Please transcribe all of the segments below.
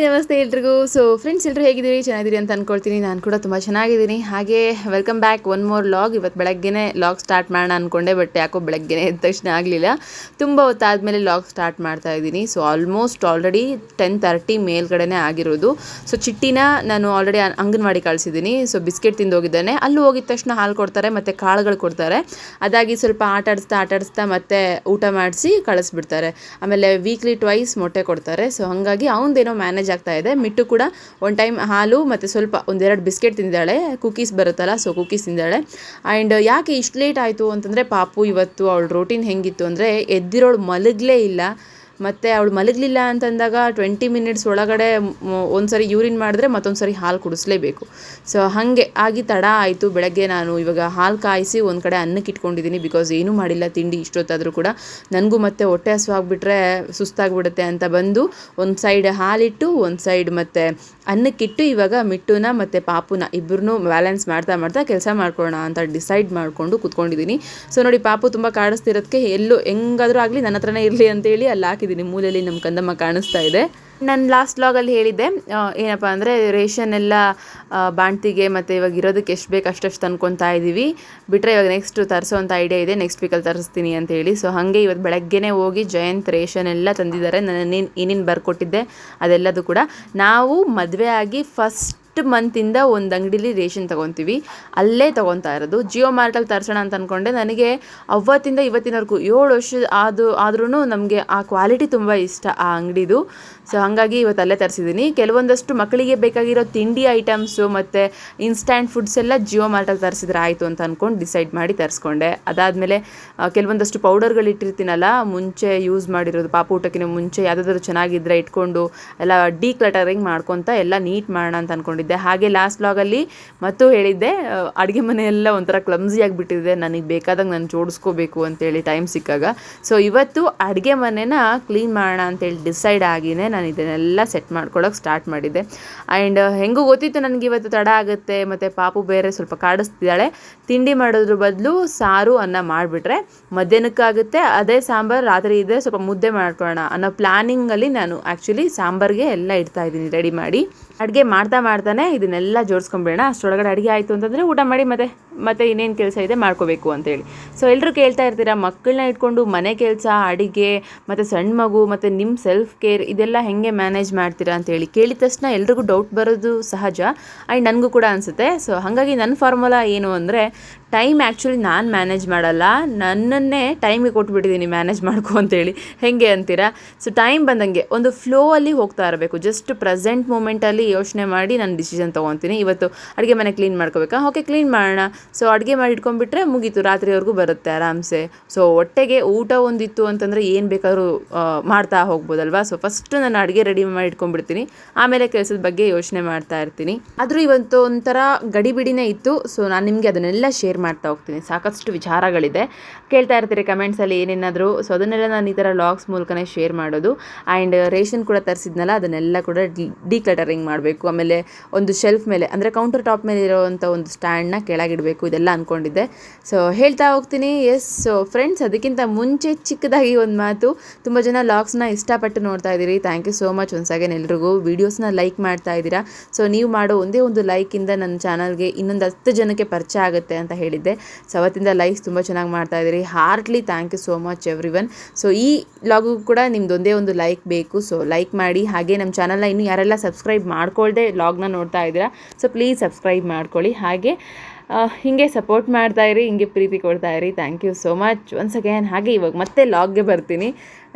ನಮಸ್ತೆ ಎಲ್ರಿಗೂ. ಫ್ರೆಂಡ್ಸ್ ಎಲ್ಲರೂ ಹೇಗಿದ್ದೀರಿ? ಚೆನ್ನಾಗಿದ್ದೀರಿ ಅಂತ ಅಂದ್ಕೊಳ್ತೀನಿ. ನಾನು ಕೂಡ ತುಂಬ ಚೆನ್ನಾಗಿದ್ದೀನಿ. ಹಾಗೆ welcome back one more log. ಇವತ್ತು ಬೆಳಗ್ಗೆನೇ ಲಾಗ್ ಸ್ಟಾರ್ಟ್ ಮಾಡೋಣ ಅಂದ್ಕೊಂಡೆ, ಬಟ್ ಯಾಕೋ ಬೆಳಗ್ಗೆನೇ ಎದ್ದ ತಕ್ಷಣ ಆಗಲಿಲ್ಲ. ತುಂಬ ಹೊತ್ತಾದಮೇಲೆ ಲಾಗ್ ಸ್ಟಾರ್ಟ್ ಮಾಡ್ತಾ ಇದ್ದೀನಿ. ಆಲ್ಮೋಸ್ಟ್ ಆಲ್ರೆಡಿ 10:30 ಮೇಲ್ಗಡೆನೇ ಆಗಿರೋದು. ಚಿಟ್ಟಿನ ನಾನು ಆಲ್ರೆಡಿ ಅಂಗನವಾಡಿ ಕಳಿಸಿದ್ದೀನಿ. ಬಿಸ್ಕೆಟ್ ತಿಂದು ಹೋಗಿದ್ದಾನೆ. ಅಲ್ಲಿ ಹೋಗಿದ ತಕ್ಷಣ ಹಾಲು ಕೊಡ್ತಾರೆ ಮತ್ತು ಕಾಳುಗಳು ಕೊಡ್ತಾರೆ. ಅದಾಗಿ ಸ್ವಲ್ಪ ಆಟಾಡಿಸ್ತಾ ಮತ್ತೆ ಊಟ ಮಾಡಿಸಿ ಕಳಿಸ್ಬಿಡ್ತಾರೆ. ಆಮೇಲೆ ವೀಕ್ಲಿ ಟ್ವೈಸ್ ಮೊಟ್ಟೆ ಕೊಡ್ತಾರೆ. ಹಾಗಾಗಿ ಅವನದೇನೋ ಮ್ಯಾನೇಜ್ ಆಗ್ತಾ ಇದೆ. ಮಿಟ್ಟು ಕೂಡ ಒಂದು ಟೈಮ್ ಹಾಲು ಮತ್ತು ಸ್ವಲ್ಪ ಒಂದೆರಡು ಬಿಸ್ಕೆಟ್ ತಿಂದಾಳೆ. ಕುಕೀಸ್ ಬರುತ್ತಲ್ಲ, ಕುಕೀಸ್ ತಿಂದಾಳೆ. ಆ್ಯಂಡ್ ಯಾಕೆ ಇಷ್ಟು ಲೇಟ್ ಆಯಿತು ಅಂತಂದರೆ, ಪಾಪು ಇವತ್ತು ಅವಳ ರೂಟೀನ್ ಹೆಂಗಿತ್ತು ಅಂದರೆ, ಎದ್ದಿರೋಳು ಮಲಗಲೇ ಇಲ್ಲ. ಮತ್ತು ಅವಳು ಮಲಗಲಿಲ್ಲ ಅಂತಂದಾಗ 20 ಮಿನಿಟ್ಸ್ ಒಳಗಡೆ ಒಂದು ಸರಿ ಯೂರಿನ್ ಮಾಡಿದ್ರೆ ಮತ್ತೊಂದು ಸರಿ ಹಾಲು ಕುಡಿಸ್ಲೇಬೇಕು. ಹಾಗೆ ಆಗಿ ತಡ ಆಯಿತು. ಬೆಳಗ್ಗೆ ನಾನು ಇವಾಗ ಹಾಲು ಕಾಯಿಸಿ ಒಂದು ಕಡೆ ಅನ್ನಕ್ಕೆ ಇಟ್ಕೊಂಡಿದ್ದೀನಿ. ಬಿಕಾಸ್ ಏನೂ ಮಾಡಿಲ್ಲ ತಿಂಡಿ ಇಷ್ಟೊತ್ತಾದರೂ ಕೂಡ. ನನಗೂ ಮತ್ತೆ ಹೊಟ್ಟೆ ಹಸುವಾಗ್ಬಿಟ್ರೆ ಸುಸ್ತಾಗ್ಬಿಡುತ್ತೆ ಅಂತ ಬಂದು ಒಂದು ಸೈಡ್ ಹಾಲಿಟ್ಟು ಒಂದು ಸೈಡ್ ಮತ್ತು ಅನ್ನಕ್ಕಿಟ್ಟು ಇವಾಗ ಮಿಟ್ಟುನ ಮತ್ತು ಪಾಪುನ ಇಬ್ಬರನ್ನೂ ಬ್ಯಾಲೆನ್ಸ್ ಮಾಡ್ತಾ ಕೆಲಸ ಮಾಡ್ಕೊಳ್ಳೋಣ ಅಂತ ಡಿಸೈಡ್ ಮಾಡಿಕೊಂಡು ಕೂತ್ಕೊಂಡಿದ್ದೀನಿ. ನೋಡಿ, ಪಾಪು ತುಂಬ ಕಾಡಿಸ್ತಿರೋದಕ್ಕೆ ಎಲ್ಲೂ ಹೆಂಗಾದರೂ ಆಗಲಿ ನನ್ನ ಹತ್ರನೇ ಇರಲಿ ಅಂತೇಳಿ ಅಲ್ಲಿ ಹಾಕಿದ್ದೀನಿ. ಮೂಲೆಯಲ್ಲಿ ನಮ್ಮ ಕಂದಮ್ಮ ಕಾಣಿಸ್ತಾ ಇದೆ. ನಾನು ಲಾಸ್ಟ್ ವ್ಲಾಗಲ್ಲಿ ಹೇಳಿದ್ದೆ ಏನಪ್ಪ ಅಂದರೆ, ರೇಷನ್ ಎಲ್ಲ ಬಾಣ್ತಿಗೆ ಮತ್ತು ಇವಾಗ ಇರೋದಕ್ಕೆ ಎಷ್ಟು ಬೇಕು ಅಷ್ಟು ತಂದ್ಕೊತಾ ಇದ್ದೀವಿ. ಬಿಟ್ಟರೆ ಇವಾಗ ನೆಕ್ಸ್ಟ್ ತರಿಸೋ ಅಂತ ಐಡಿಯಾ ಇದೆ. ನೆಕ್ಸ್ಟ್ ವೀಕಲ್ಲಿ ತರಿಸ್ತೀನಿ ಅಂತೇಳಿ. ಹಾಗೆ ಇವತ್ತು ಬೆಳಗ್ಗೆನೇ ಹೋಗಿ ಜಯಂತ್ ರೇಷನ್ ಎಲ್ಲ ತಂದಿದ್ದಾರೆ. ನಾನು ಏನೇನು ಬರ್ಕೊಟ್ಟಿದ್ದೆ ಅದೆಲ್ಲದು ಕೂಡ. ನಾವು ಮದುವೆ ಆಗಿ ಫಸ್ಟ್ ಮಂತಿಂದ ಒಂದು ಅಂಗಡಿಲಿ ರೇಷನ್ ತೊಗೊತೀವಿ. ಅಲ್ಲೇ ತೊಗೊತಾ ಇರೋದು. ಜಿಯೋ ಮಾರ್ಟಲ್ಲಿ ತರಿಸೋಣ ಅಂತ ಅಂದ್ಕೊಂಡೆ. ನನಗೆ ಅವತ್ತಿಂದ ಇವತ್ತಿನವರೆಗೂ 7 ವರ್ಷ ಆದ್ರೂ ನಮಗೆ ಆ ಕ್ವಾಲಿಟಿ ತುಂಬ ಇಷ್ಟ ಆ ಅಂಗಡಿದು. ಹಾಗಾಗಿ ಇವತ್ತು ಅಲ್ಲೇ ತರಿಸಿದ್ದೀನಿ. ಕೆಲವೊಂದಷ್ಟು ಮಕ್ಕಳಿಗೆ ಬೇಕಾಗಿರೋ ತಿಂಡಿ ಐಟಮ್ಸು ಮತ್ತು ಇನ್ಸ್ಟ್ಯಾಂಟ್ ಫುಡ್ಸ್ ಎಲ್ಲ ಜಿಯೋ ಮಾರ್ಟಲ್ಲಿ ತರಿಸಿದ್ರೆ ಆಯಿತು ಅಂತ ಅಂದ್ಕೊಂಡು ಡಿಸೈಡ್ ಮಾಡಿ ತರಿಸ್ಕೊಂಡೆ. ಅದಾದಮೇಲೆ ಕೆಲವೊಂದಷ್ಟು ಪೌಡರ್ಗಳು ಇಟ್ಟಿರ್ತೀನಲ್ಲ, ಮುಂಚೆ ಯೂಸ್ ಮಾಡಿರೋದು, ಪಾಪು ಊಟಕ್ಕಿಂತ ಮುಂಚೆ ಯಾವುದಾದ್ರೂ ಚೆನ್ನಾಗಿದ್ದರೆ ಇಟ್ಕೊಂಡು ಎಲ್ಲ ಡಿಕ್ಲಟರಿಂಗ್ ಮಾಡ್ಕೊತ ಎಲ್ಲ ನೀಟ್ ಮಾಡೋಣ ಅಂತ ಅಂದ್ಕೊಂಡಿದ್ದೆ. ಹಾಗೆ ಲಾಸ್ಟ್ ವ್ಲಾಗಲ್ಲಿ ಮತ್ತು ಹೇಳಿದ್ದೆ, ಅಡುಗೆ ಮನೆಯೆಲ್ಲ ಒಂಥರ ಕ್ಲಮ್ಸಿ ಆಗಿಬಿಟ್ಟಿದೆ, ನನಗೆ ಬೇಕಾದಂಗೆ ನಾನು ಜೋಡಿಸ್ಕೋಬೇಕು ಅಂತೇಳಿ ಟೈಮ್ ಸಿಕ್ಕಾಗ. ಇವತ್ತು ಅಡುಗೆ ಮನೆನ ಕ್ಲೀನ್ ಮಾಡೋಣ ಅಂತೇಳಿ ಡಿಸೈಡ್ ಆಗಿನೇ ನಾನು ಇದನ್ನೆಲ್ಲ ಸೆಟ್ ಮಾಡ್ಕೊಳ್ಳೋಕೆ ಸ್ಟಾರ್ಟ್ ಮಾಡಿದ್ದೆ. ಆ್ಯಂಡ್ ಹೆಂಗೂ ಗೊತ್ತಿತ್ತು ನನಗೆ ಇವತ್ತು ತಡ ಆಗುತ್ತೆ, ಮತ್ತು ಪಾಪು ಬೇರೆ ಸ್ವಲ್ಪ ಕಾಡಿಸ್ತಿದ್ದಾಳೆ. ತಿಂಡಿ ಮಾಡೋದ್ರ ಬದಲು ಸಾರು ಅನ್ನ ಮಾಡಿಬಿಟ್ರೆ ಮಧ್ಯಾಹ್ನಕ್ಕಾಗುತ್ತೆ. ಅದೇ ಸಾಂಬಾರು ರಾತ್ರಿ ಇದೆ, ಸ್ವಲ್ಪ ಮುದ್ದೆ ಮಾಡ್ಕೊಳ್ಳೋಣ ಅನ್ನೋ ಪ್ಲ್ಯಾನಿಂಗಲ್ಲಿ ನಾನು ಆ್ಯಕ್ಚುಲಿ ಸಾಂಬಾರಿಗೆ ಎಲ್ಲ ಇಡ್ತಾಯಿದ್ದೀನಿ ರೆಡಿ ಮಾಡಿ. ಅಡುಗೆ ಮಾಡ್ತಾನೆ ಇದನ್ನೆಲ್ಲ ಜೋಡಿಸ್ಕೊಂಬಿಡೋಣ. ಅಷ್ಟರೊಳಗಡೆ ಅಡುಗೆ ಆಯಿತು ಅಂತಂದರೆ ಊಟ ಮಾಡಿ ಮತ್ತೆ ಇನ್ನೇನು ಕೆಲಸ ಇದೆ ಮಾಡ್ಕೋಬೇಕು ಅಂತೇಳಿ. ಎಲ್ಲರೂ ಕೇಳ್ತಾ ಇರ್ತೀರಾ, ಮಕ್ಕಳನ್ನ ಇಟ್ಕೊಂಡು ಮನೆ ಕೆಲಸ, ಅಡುಗೆ ಮತ್ತು ಸಣ್ಣ ಮಗು ಮತ್ತು ನಿಮ್ಮ ಸೆಲ್ಫ್ ಕೇರ್ ಇದೆಲ್ಲ ಹೇಗೆ ಮ್ಯಾನೇಜ್ ಮಾಡ್ತೀರಾ ಅಂತೇಳಿ. ಕೇಳಿದ ತಕ್ಷಣ ಎಲ್ರಿಗೂ ಡೌಟ್ ಬರೋದು ಸಹಜ. ಆ್ಯಂಡ್ ನನಗೂ ಕೂಡ ಅನಿಸುತ್ತೆ. ಹಾಗಾಗಿ ನನ್ನ ಫಾರ್ಮುಲಾ ಏನು ಅಂದರೆ, ಟೈಮ್ ಆ್ಯಕ್ಚುಲಿ ನಾನು ಮ್ಯಾನೇಜ್ ಮಾಡಲ್ಲ, ನನ್ನನ್ನೇ ಟೈಮಿಗೆ ಕೊಟ್ಬಿಟ್ಟಿದ್ದೀನಿ ಮ್ಯಾನೇಜ್ ಮಾಡ್ಕೊ ಅಂತೇಳಿ. ಹೇಗೆ ಅಂತೀರಾ? ಟೈಮ್ ಬಂದಂಗೆ ಒಂದು ಫ್ಲೋ ಅಲ್ಲಿ ಹೋಗ್ತಾ ಇರಬೇಕು. ಜಸ್ಟ್ ಪ್ರೆಸೆಂಟ್ ಮೂಮೆಂಟಲ್ಲಿ ಯೋಚನೆ ಮಾಡಿ ನಾನು ಡಿಸಿಷನ್ ತೊಗೊತೀನಿ. ಇವತ್ತು ಅಡುಗೆ ಮನೆ ಕ್ಲೀನ್ ಮಾಡ್ಕೋಬೇಕಾ? ಓಕೆ, ಕ್ಲೀನ್ ಮಾಡೋಣ. ಅಡುಗೆ ಮಾಡಿ ಇಟ್ಕೊಂಡ್ಬಿಟ್ರೆ ಮುಗೀತು, ರಾತ್ರಿವರೆಗೂ ಬರುತ್ತೆ ಆರಾಮ್ಸೆ. ಹೊಟ್ಟೆಗೆ ಊಟ ಒಂದಿತ್ತು ಅಂತಂದರೆ ಏನು ಬೇಕಾದ್ರೂ ಮಾಡ್ತಾ ಹೋಗ್ಬೋದಲ್ವಾ. ಫಸ್ಟು ನಾನು ಅಡುಗೆ ರೆಡಿ ಮಾಡಿ ಇಟ್ಕೊಂಡ್ಬಿಡ್ತೀನಿ, ಆಮೇಲೆ ಕೆಲಸದ ಬಗ್ಗೆ ಯೋಚನೆ ಮಾಡ್ತಾ ಇರ್ತೀನಿ. ಆದರೂ ಇವತ್ತು ಒಂಥರ ಗಡಿಬಿಡಿನೇ ಇತ್ತು. ನಾನು ನಿಮಗೆ ಅದನ್ನೆಲ್ಲ ಶೇರ್ ಮಾಡ್ತಾ ಹೋಗ್ತೀನಿ. ಸಾಕಷ್ಟು ವಿಚಾರಗಳಿದೆ, ಕೇಳ್ತಾ ಇರ್ತೀರಿ ಕಮೆಂಟ್ಸಲ್ಲಿ ಏನೇನಾದರೂ. ಅದನ್ನೆಲ್ಲ ನಾನು ಈ ಥರ ಲಾಗ್ಸ್ ಮೂಲಕನೇ ಶೇರ್ ಮಾಡೋದು. ಆ್ಯಂಡ್ ರೇಷನ್ ಕೂಡ ತರಿಸಿದ್ನಲ್ಲ, ಅದನ್ನೆಲ್ಲ ಕೂಡ ಡಿಕ್ಲಟರಿಂಗ್ ಮಾಡಬೇಕು. ಆಮೇಲೆ ಒಂದು ಶೆಲ್ಫ್ ಮೇಲೆ ಅಂದರೆ ಕೌಂಟರ್ ಟಾಪ್ ಮೇಲೆ ಇರೋವಂಥ ಒಂದು ಸ್ಟ್ಯಾಂಡ್ನ ಕೆಳಗಿಡಬೇಕು, ಇದೆಲ್ಲ ಅಂದ್ಕೊಂಡಿದ್ದೆ. ಹೇಳ್ತಾ ಹೋಗ್ತೀನಿ. ಫ್ರೆಂಡ್ಸ್, ಅದಕ್ಕಿಂತ ಮುಂಚೆ ಚಿಕ್ಕದಾಗಿ ಒಂದು ಮಾತು. ತುಂಬ ಜನ ಲಾಗ್ಸ್ನ ಇಷ್ಟಪಟ್ಟು ನೋಡ್ತಾ ಇದ್ದೀರಿ. Thank you so much once again ಎಲ್ರಿಗೂ. ವೀಡಿಯೋಸ್ನ ಲೈಕ್ ಮಾಡ್ತಾ ಇದ್ದೀರಾ. ನೀವು ಮಾಡೋ ಒಂದೇ ಒಂದು ಲೈಕಿಂದ ನನ್ನ ಚಾನಲ್ಗೆ ಇನ್ನೊಂದು 10 ಜನಕ್ಕೆ ಪರಿಚಯ ಆಗುತ್ತೆ ಅಂತ ಹೇಳಿದ್ದೆ. ಅವತ್ತಿಂದ ಲೈಕ್ಸ್ ತುಂಬ ಚೆನ್ನಾಗಿ ಮಾಡ್ತಾ ಇದ್ದೀರಿ. Heartly thank you so much everyone. ಈ ಲಾಗು ಕೂಡ ನಿಮ್ದು ಒಂದೇ ಒಂದು ಲೈಕ್ ಬೇಕು. ಲೈಕ್ ಮಾಡಿ. ಹಾಗೆ ನಮ್ಮ ಚಾನಲ್ನ ಇನ್ನೂ ಯಾರೆಲ್ಲ ಸಬ್ಸ್ಕ್ರೈಬ್ ಮಾಡ್ಕೊಳ್ದೆ ಲಾಗ್ನ ನೋಡ್ತಾ ಇದ್ದೀರಾ, ಪ್ಲೀಸ್ ಸಬ್ಸ್ಕ್ರೈಬ್ ಮಾಡ್ಕೊಳ್ಳಿ. ಹಾಗೆ ಹೀಗೆ ಸಪೋರ್ಟ್ ಮಾಡ್ತಾಯಿರಿ, ಹಿಂಗೆ ಪ್ರೀತಿ ಕೊಡ್ತಾಯಿರಿ. Thank you so much once again. ಹಾಗೆ ಇವಾಗ ಮತ್ತೆ ಲಾಗ್ಗೆ ಬರ್ತೀನಿ.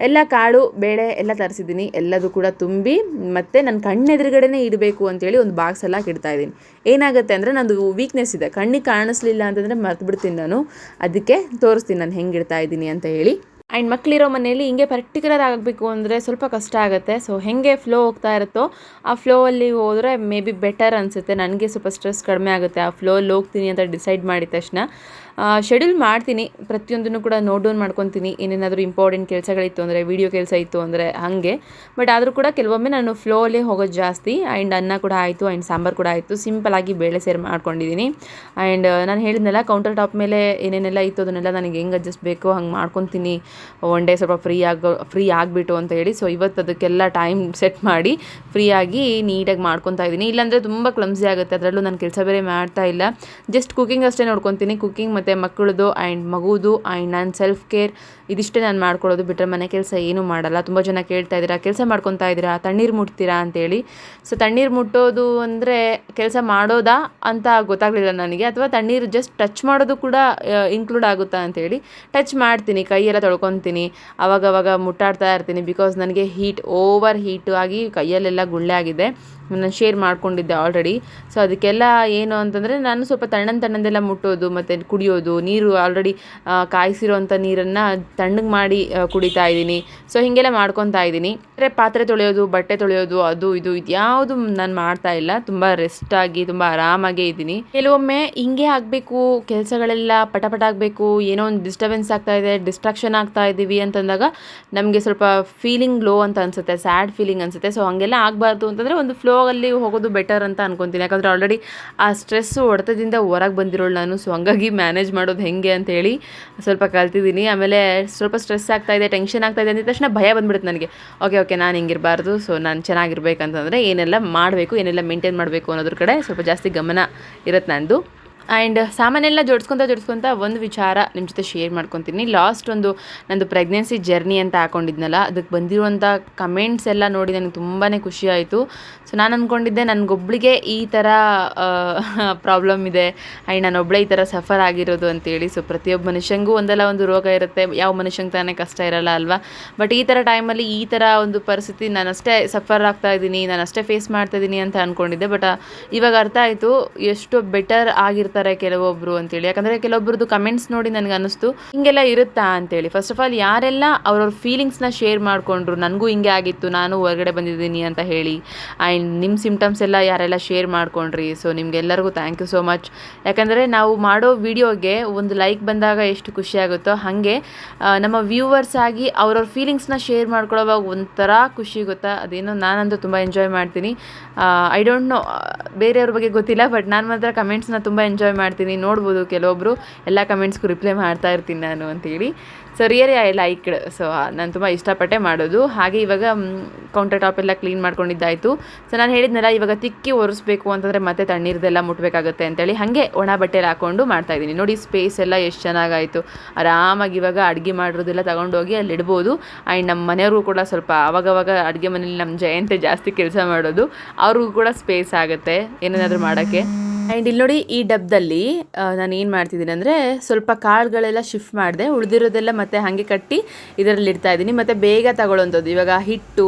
ಎಲ್ಲ ಕಾಳು ಬೇಳೆ ಎಲ್ಲ ತರಿಸಿದ್ದೀನಿ, ಎಲ್ಲದೂ ಕೂಡ ತುಂಬಿ ಮತ್ತು ನನ್ನ ಕಣ್ಣೆದುರುಗಡೆನೇ ಇಡಬೇಕು ಅಂತೇಳಿ ಒಂದು ಬಾಕ್ಸ್ ಎಲ್ಲ ಇಡ್ತಾಯಿದ್ದೀನಿ. ಏನಾಗುತ್ತೆ ಅಂದರೆ, ನಂದು ವೀಕ್ನೆಸ್ ಇದೆ, ಕಣ್ಣಿಗೆ ಕಾಣಿಸ್ಲಿಲ್ಲ ಅಂತಂದರೆ ಮರ್ತುಬಿಡ್ತೀನಿ ನಾನು. ಅದಕ್ಕೆ ತೋರಿಸ್ತೀನಿ ನಾನು ಹೆಂಗೆ ಇಡ್ತಾ ಇದ್ದೀನಿ ಅಂತ ಹೇಳಿ. ಆ್ಯಂಡ್ ಮಕ್ಕಳಿರೋ ಮನೆಯಲ್ಲಿ ಹಿಂಗೆ ಪರ್ಟಿಕ್ಯುಲರ್ ಆಗಬೇಕು ಅಂದರೆ ಸ್ವಲ್ಪ ಕಷ್ಟ ಆಗುತ್ತೆ. ಹೇಗೆ ಫ್ಲೋ ಹೋಗ್ತಾ ಇರುತ್ತೋ ಆ ಫ್ಲೋವಲ್ಲಿ ಹೋದರೆ ಮೇ ಬಿ ಬೆಟರ್ ಅನಿಸುತ್ತೆ. ನನಗೆ ಸ್ವಲ್ಪ ಸ್ಟ್ರೆಸ್ ಕಡಿಮೆ ಆಗುತ್ತೆ ಆ ಫ್ಲೋಲ್ಲಿ ಹೋಗ್ತೀನಿ ಅಂತ ಡಿಸೈಡ್ ಮಾಡಿದ ತಕ್ಷಣ. ಶೆಡ್ಯೂಲ್ ಮಾಡ್ತೀನಿ, ಪ್ರತಿಯೊಂದನ್ನು ಕೂಡ ನೋಟ್ ಡೌನ್ ಮಾಡ್ಕೊತೀನಿ. ಏನೇನಾದರೂ ಇಂಪಾರ್ಟೆಂಟ್ ಕೆಲಸಗಳಿತ್ತು ಅಂದರೆ, ವೀಡಿಯೋ ಕೆಲಸ ಇತ್ತು ಅಂದರೆ ಹಾಗೆ. ಬಟ್ ಆದರೂ ಕೂಡ ಕೆಲವೊಮ್ಮೆ ನಾನು ಫ್ಲೋಲೇ ಹೋಗೋದು ಜಾಸ್ತಿ. ಆ್ಯಂಡ್ ಅನ್ನ ಕೂಡ ಆಯಿತು, ಆ್ಯಂಡ್ ಸಾಂಬಾರು ಕೂಡ ಆಯಿತು. ಸಿಂಪಲಾಗಿ ಬೇಳೆ ಸೇರು ಮಾಡ್ಕೊಂಡಿದ್ದೀನಿ. ಆ್ಯಂಡ್ ನಾನು ಹೇಳಿದ್ನಲ್ಲ, ಕೌಂಟರ್ ಟಾಪ್ ಮೇಲೆ ಏನೇನೆಲ್ಲ ಇತ್ತು ಅದನ್ನೆಲ್ಲ ನನಗೆ ಹೆಂಗೆ ಅಡ್ಜಸ್ಟ್ ಬೇಕೋ ಹಂಗೆ ಮಾಡ್ಕೊತೀನಿ, ಒನ್ ಡೇ ಸ್ವಲ್ಪ ಫ್ರೀ ಆಗಿಬಿಟ್ಟು ಅಂತ ಹೇಳಿ. ಸೊ ಇವತ್ತು ಅದಕ್ಕೆಲ್ಲ ಟೈಮ್ ಸೆಟ್ ಮಾಡಿ ಫ್ರೀಯಾಗಿ ನೀಟಾಗಿ ಮಾಡ್ಕೊತಾ ಇದ್ದೀನಿ. ಇಲ್ಲಾಂದರೆ ತುಂಬ ಕ್ಲಮ್ಸಿ ಆಗುತ್ತೆ. ಅದರಲ್ಲೂ ನಾನು ಕೆಲಸ ಬೇರೆ ಮಾಡ್ತಾ ಇಲ್ಲ, ಜಸ್ಟ್ ಕುಕಿಂಗ್ ಅಷ್ಟೇ ನೋಡ್ಕೊತೀನಿ. ಕುಕಿಂಗ್ ಮತ್ತು ಮಕ್ಕಳದು ಆ್ಯಂಡ್ ಮಗುದು ಆ್ಯಂಡ್ ನಾನು ಸೆಲ್ಫ್ ಕೇರ್ ಇದಿಷ್ಟೇ ನಾನು ಮಾಡ್ಕೊಳ್ಳೋದು. ಬಿಟ್ಟರೆ ಮನೆ ಕೆಲಸ ಏನೂ ಮಾಡಲ್ಲ. ತುಂಬ ಜನ ಕೇಳ್ತಾ ಇದ್ದೀರಾ, ಕೆಲಸ ಮಾಡ್ಕೊತಾ ಇದ್ದೀರಾ, ತಣ್ಣೀರು ಮುಟ್ತೀರಾ ಅಂತೇಳಿ. ಸೊ ತಣ್ಣೀರು ಮುಟ್ಟೋದು ಅಂದರೆ ಕೆಲಸ ಮಾಡೋದಾ ಅಂತ ಗೊತ್ತಾಗಲಿಲ್ಲ ನನಗೆ, ಅಥವಾ ತಣ್ಣೀರು ಜಸ್ಟ್ ಟಚ್ ಮಾಡೋದು ಕೂಡ ಇನ್ಕ್ಲೂಡ್ ಆಗುತ್ತಾ ಅಂತೇಳಿ. ಟಚ್ ಮಾಡ್ತೀನಿ, ಕೈಯೆಲ್ಲ ತೊಳ್ಕೊತೀನಿ, ಅವಾಗವಾಗ ಮುಟ್ಟಾಡ್ತಾ ಇರ್ತೀನಿ. ಬಿಕಾಸ್ ನನಗೆ ಓವರ್ ಹೀಟು ಆಗಿ ಕೈಯಲ್ಲೆಲ್ಲ ಗುಳ್ಳೆ ಆಗಿದೆ. ನಾನು ಶೇರ್ ಮಾಡ್ಕೊಂಡಿದ್ದೆ ಆಲ್ರೆಡಿ. ಸೊ ಅದಕ್ಕೆಲ್ಲ ಏನು ಅಂತಂದರೆ, ನಾನು ಸ್ವಲ್ಪ ತಣ್ಣಂದೆಲ್ಲ ಮುಟ್ಟೋದು ಮತ್ತು ಕುಡಿಯೋದು. ನೀರು ಆಲ್ರೆಡಿ ಕಾಯಿಸಿರೋಂಥ ನೀರನ್ನು ತಣ್ಣಗೆ ಮಾಡಿ ಕುಡಿತಾ ಇದ್ದೀನಿ. ಸೊ ಹೀಗೆಲ್ಲ ಮಾಡ್ಕೊತಾ ಇದ್ದೀನಿ. ಅಂದರೆ ಪಾತ್ರೆ ತೊಳೆಯೋದು, ಬಟ್ಟೆ ತೊಳೆಯೋದು, ಅದು ಇದು ಯಾವುದು ನಾನು ಮಾಡ್ತಾ ಇಲ್ಲ. ತುಂಬ ರೆಸ್ಟಾಗಿ ತುಂಬ ಆರಾಮಾಗೇ ಇದ್ದೀನಿ. ಕೆಲವೊಮ್ಮೆ ಹಿಂಗೆ ಆಗಬೇಕು, ಕೆಲಸಗಳೆಲ್ಲ ಪಟ ಆಗಬೇಕು, ಏನೋ ಒಂದು ಡಿಸ್ಟರ್ಬೆನ್ಸ್ ಆಗ್ತಾ ಇದೆ, ಡಿಸ್ಟ್ರಾಕ್ಷನ್ ಆಗ್ತಾ ಇದ್ದೀವಿ ಅಂತಂದಾಗ ನಮಗೆ ಸ್ವಲ್ಪ ಫೀಲಿಂಗ್ ಲೋ ಅಂತ ಅನಿಸುತ್ತೆ, ಸ್ಯಾಡ್ ಫೀಲಿಂಗ್ ಅನಿಸುತ್ತೆ. ಸೊ ಹಾಗೆಲ್ಲ ಆಗಬಾರ್ದು ಅಂತಂದರೆ ಒಂದು ಫ್ಲೋವಲ್ಲಿ ಹೋಗೋದು ಬೆಟರ್ ಅಂತ ಅನ್ಕೊತೀನಿ. ಯಾಕಂದರೆ ಆಲ್ರೆಡಿ ಆ ಸ್ಟ್ರೆಸ್ಸು ಹೊಡೆತದಿಂದ ಹೊರಗೆ ಬಂದಿರೋಳು ನಾನು. ಸೊ ಹಂಗಾಗಿ ಮ್ಯಾನೇಜ್ ಮಾಡೋದು ಹೇಗೆ ಅಂತೇಳಿ ಸ್ವಲ್ಪ ಕಲ್ತಿದ್ದೀನಿ. ಆಮೇಲೆ ಸ್ವಲ್ಪ ಸ್ಟ್ರೆಸ್ ಆಗ್ತಾಯಿದೆ, ಟೆನ್ಷನ್ ಆಗ್ತಾಯಿದೆ ಅಂದಿದ ತಕ್ಷಣ ಭಯ ಬಂದ್ಬಿಡುತ್ತೆ ನನಗೆ. ಓಕೆ ನಾನು ಹಿಂಗಿರಬಾರ್ದು, ಸೊ ನಾನು ಚೆನ್ನಾಗಿರ್ಬೇಕಂತಂದರೆ ಏನೆಲ್ಲ ಮಾಡಬೇಕು, ಏನೆಲ್ಲ ಮೇಂಟೈನ್ ಮಾಡಬೇಕು ಅನ್ನೋದ್ರ ಕಡೆ ಸ್ವಲ್ಪ ಜಾಸ್ತಿ ಗಮನ ಇರುತ್ತೆ ನಂದು. ಆ್ಯಂಡ್ ಸಾಮಾನೆಲ್ಲ ಜೋಡಿಸ್ಕೊತ ಒಂದು ವಿಚಾರ ನಿಮ್ಮ ಜೊತೆ ಶೇರ್ ಮಾಡ್ಕೊತೀನಿ. ಲಾಸ್ಟ್ ಒಂದು ನಂದು ಪ್ರೆಗ್ನೆನ್ಸಿ ಜರ್ನಿ ಅಂತ ಹಾಕೊಂಡಿದ್ನಲ್ಲ, ಅದಕ್ಕೆ ಬಂದಿರುವಂಥ ಕಮೆಂಟ್ಸ್ ಎಲ್ಲ ನೋಡಿ ನನಗೆ ತುಂಬಾ ಖುಷಿ ಆಯಿತು. ಸೊ ನಾನು ಅಂದ್ಕೊಂಡಿದ್ದೆ ನನಗೊಬ್ಳಿಗೆ ಈ ಥರ ಪ್ರಾಬ್ಲಮ್ ಇದೆ, ಆ್ಯಂಡ್ ನಾನೊಬ್ಬಳೇ ಈ ಥರ ಸಫರ್ ಆಗಿರೋದು ಅಂತೇಳಿ. ಸೊ ಪ್ರತಿಯೊಬ್ಬ ಮನುಷ್ಯಂಗೂ ಒಂದಲ್ಲ ಒಂದು ರೋಗ ಇರುತ್ತೆ, ಯಾವ ಮನುಷ್ಯಂಗೆ ತಾನೇ ಕಷ್ಟ ಇರಲ್ಲ ಅಲ್ವಾ. ಬಟ್ ಈ ಥರ ಟೈಮಲ್ಲಿ ಈ ಥರ ಒಂದು ಪರಿಸ್ಥಿತಿ ನಾನಷ್ಟೇ ಸಫರ್ ಆಗ್ತಾ ಇದ್ದೀನಿ, ನಾನಷ್ಟೇ ಫೇಸ್ ಮಾಡ್ತಾ ಇದ್ದೀನಿ ಅಂತ ಅಂದ್ಕೊಂಡಿದ್ದೆ. ಬಟ್ ಇವಾಗ ಅರ್ಥ ಆಯಿತು ಎಷ್ಟು ಬೆಟರ್ ಆಗಿರ್ತಾರೆ ಕೆಲವೊಬ್ರು ಅಂತೇಳಿ. ಯಾಕಂದರೆ ಕೆಲವೊಬ್ರದ್ದು ಕಮೆಂಟ್ಸ್ ನೋಡಿ ನನಗೆ ಅನ್ನಿಸ್ತು ಹಿಂಗೆಲ್ಲ ಇರುತ್ತಾ ಅಂತೇಳಿ. ಫಸ್ಟ್ ಆಫ್ ಆಲ್ ಯಾರೆಲ್ಲ ಅವ್ರವ್ರ ಫೀಲಿಂಗ್ಸ್ನ ಶೇರ್ ಮಾಡಿಕೊಂಡ್ರು, ನನಗೂ ಹಿಂಗೆ ಆಗಿತ್ತು, ನಾನು ಹೊರಗಡೆ ಬಂದಿದ್ದೀನಿ ಅಂತ ಹೇಳಿ, ಆ್ಯಂಡ್ ನಿಮ್ಮ ಸಿಮ್ಟಮ್ಸ್ ಎಲ್ಲ ಯಾರೆಲ್ಲ ಶೇರ್ ಮಾಡ್ಕೊಂಡ್ರಿ, ಸೊ ನಿಮಗೆಲ್ಲರಿಗೂ ಥ್ಯಾಂಕ್ ಯು ಸೋ ಮಚ್. ಯಾಕಂದರೆ ನಾವು ಮಾಡೋ ವಿಡಿಯೋಗೆ ಒಂದು ಲೈಕ್ ಬಂದಾಗ ಎಷ್ಟು ಖುಷಿ ಆಗುತ್ತೋ ಹಾಗೆ ನಮ್ಮ ವ್ಯೂವರ್ಸ್ ಆಗಿ ಅವ್ರವ್ರ ಫೀಲಿಂಗ್ಸ್ನ ಶೇರ್ ಮಾಡ್ಕೊಳ್ಳೋವಾಗ ಒಂಥರ ಖುಷಿ ಗೊತ್ತಾ. ಅದೇನೋ ನಾನಂತೂ ತುಂಬ ಎಂಜಾಯ್ ಮಾಡ್ತೀನಿ. ಐ ಡೋಂಟ್ ನೋ ಬೇರೆಯವ್ರ ಬಗ್ಗೆ ಗೊತ್ತಿಲ್ಲ, ಬಟ್ ನಾನು ಮಾತ್ರ ಕಮೆಂಟ್ಸ್ನ ತುಂಬ ಎಂಜಾಯ್ ಮಾಡ್ತೀನಿ. ನೋಡ್ಬೋದು ಕೆಲವೊಬ್ಬರು ಎಲ್ಲ ಕಮೆಂಟ್ಸ್ಗೂ ರಿಪ್ಲೈ ಮಾಡ್ತಾ ಇರ್ತೀನಿ ನಾನು ಅಂತೇಳಿ. So really I liked. So ನಾನು ತುಂಬ ಇಷ್ಟಪಟ್ಟೆ ಮಾಡೋದು. ಹಾಗೆ ಇವಾಗ ಕೌಂಟರ್ ಟಾಪ್ ಎಲ್ಲ ಕ್ಲೀನ್ ಮಾಡ್ಕೊಂಡಿದ್ದಾಯಿತು. ಸೊ ನಾನು ಹೇಳಿದ್ನಲ್ಲ, ಇವಾಗ ತಿಕ್ಕಿ ಒರೆಸ್ಬೇಕು ಅಂತಂದರೆ ಮತ್ತೆ ತಣ್ಣೀರ್ದೆಲ್ಲ ಮುಟ್ಟಬೇಕಾಗುತ್ತೆ ಅಂತೇಳಿ ಹಾಗೆ ಒಣ ಬಟ್ಟೆಲಿ ಹಾಕ್ಕೊಂಡು ಮಾಡ್ತಾಯಿದ್ದೀನಿ. ನೋಡಿ ಸ್ಪೇಸ್ ಎಲ್ಲ ಎಷ್ಟು ಚೆನ್ನಾಗಾಯಿತು. ಆರಾಮಾಗಿ ಇವಾಗ ಅಡುಗೆ ಮಾಡಿರೋದೆಲ್ಲ ತೊಗೊಂಡೋಗಿ ಅಲ್ಲಿ ಇಡ್ಬೋದು. ಆ್ಯಂಡ್ ನಮ್ಮ ಮನೆಯವ್ರಿಗೂ ಕೂಡ ಸ್ವಲ್ಪ ಅವಾಗವಾಗ ಅಡುಗೆ ಮನೇಲಿ ನಮ್ಮ ಜಯಂತೆ ಜಾಸ್ತಿ ಕೆಲಸ ಮಾಡೋದು, ಅವ್ರಿಗೂ ಕೂಡ ಸ್ಪೇಸ್ ಆಗುತ್ತೆ ಏನೇನಾದರೂ ಮಾಡೋಕ್ಕೆ. ಆ್ಯಂಡ್ ಇಲ್ಲಿ ನೋಡಿ, ಈ ಡಬ್ಬದಲ್ಲಿ ನಾನು ಏನು ಮಾಡ್ತಿದ್ದೀನಿ ಅಂದರೆ, ಸ್ವಲ್ಪ ಕಾಳುಗಳೆಲ್ಲ ಶಿಫ್ಟ್ ಮಾಡಿದೆ, ಉಳಿದಿರೋದೆಲ್ಲ ಮತ್ತೆ ಹಾಗೆ ಕಟ್ಟಿ ಇದರಲ್ಲಿ ಇಡ್ತಾಯಿದ್ದೀನಿ. ಮತ್ತು ಬೇಗ ತಗೊಳ್ಳೋಂಥದ್ದು ಇವಾಗ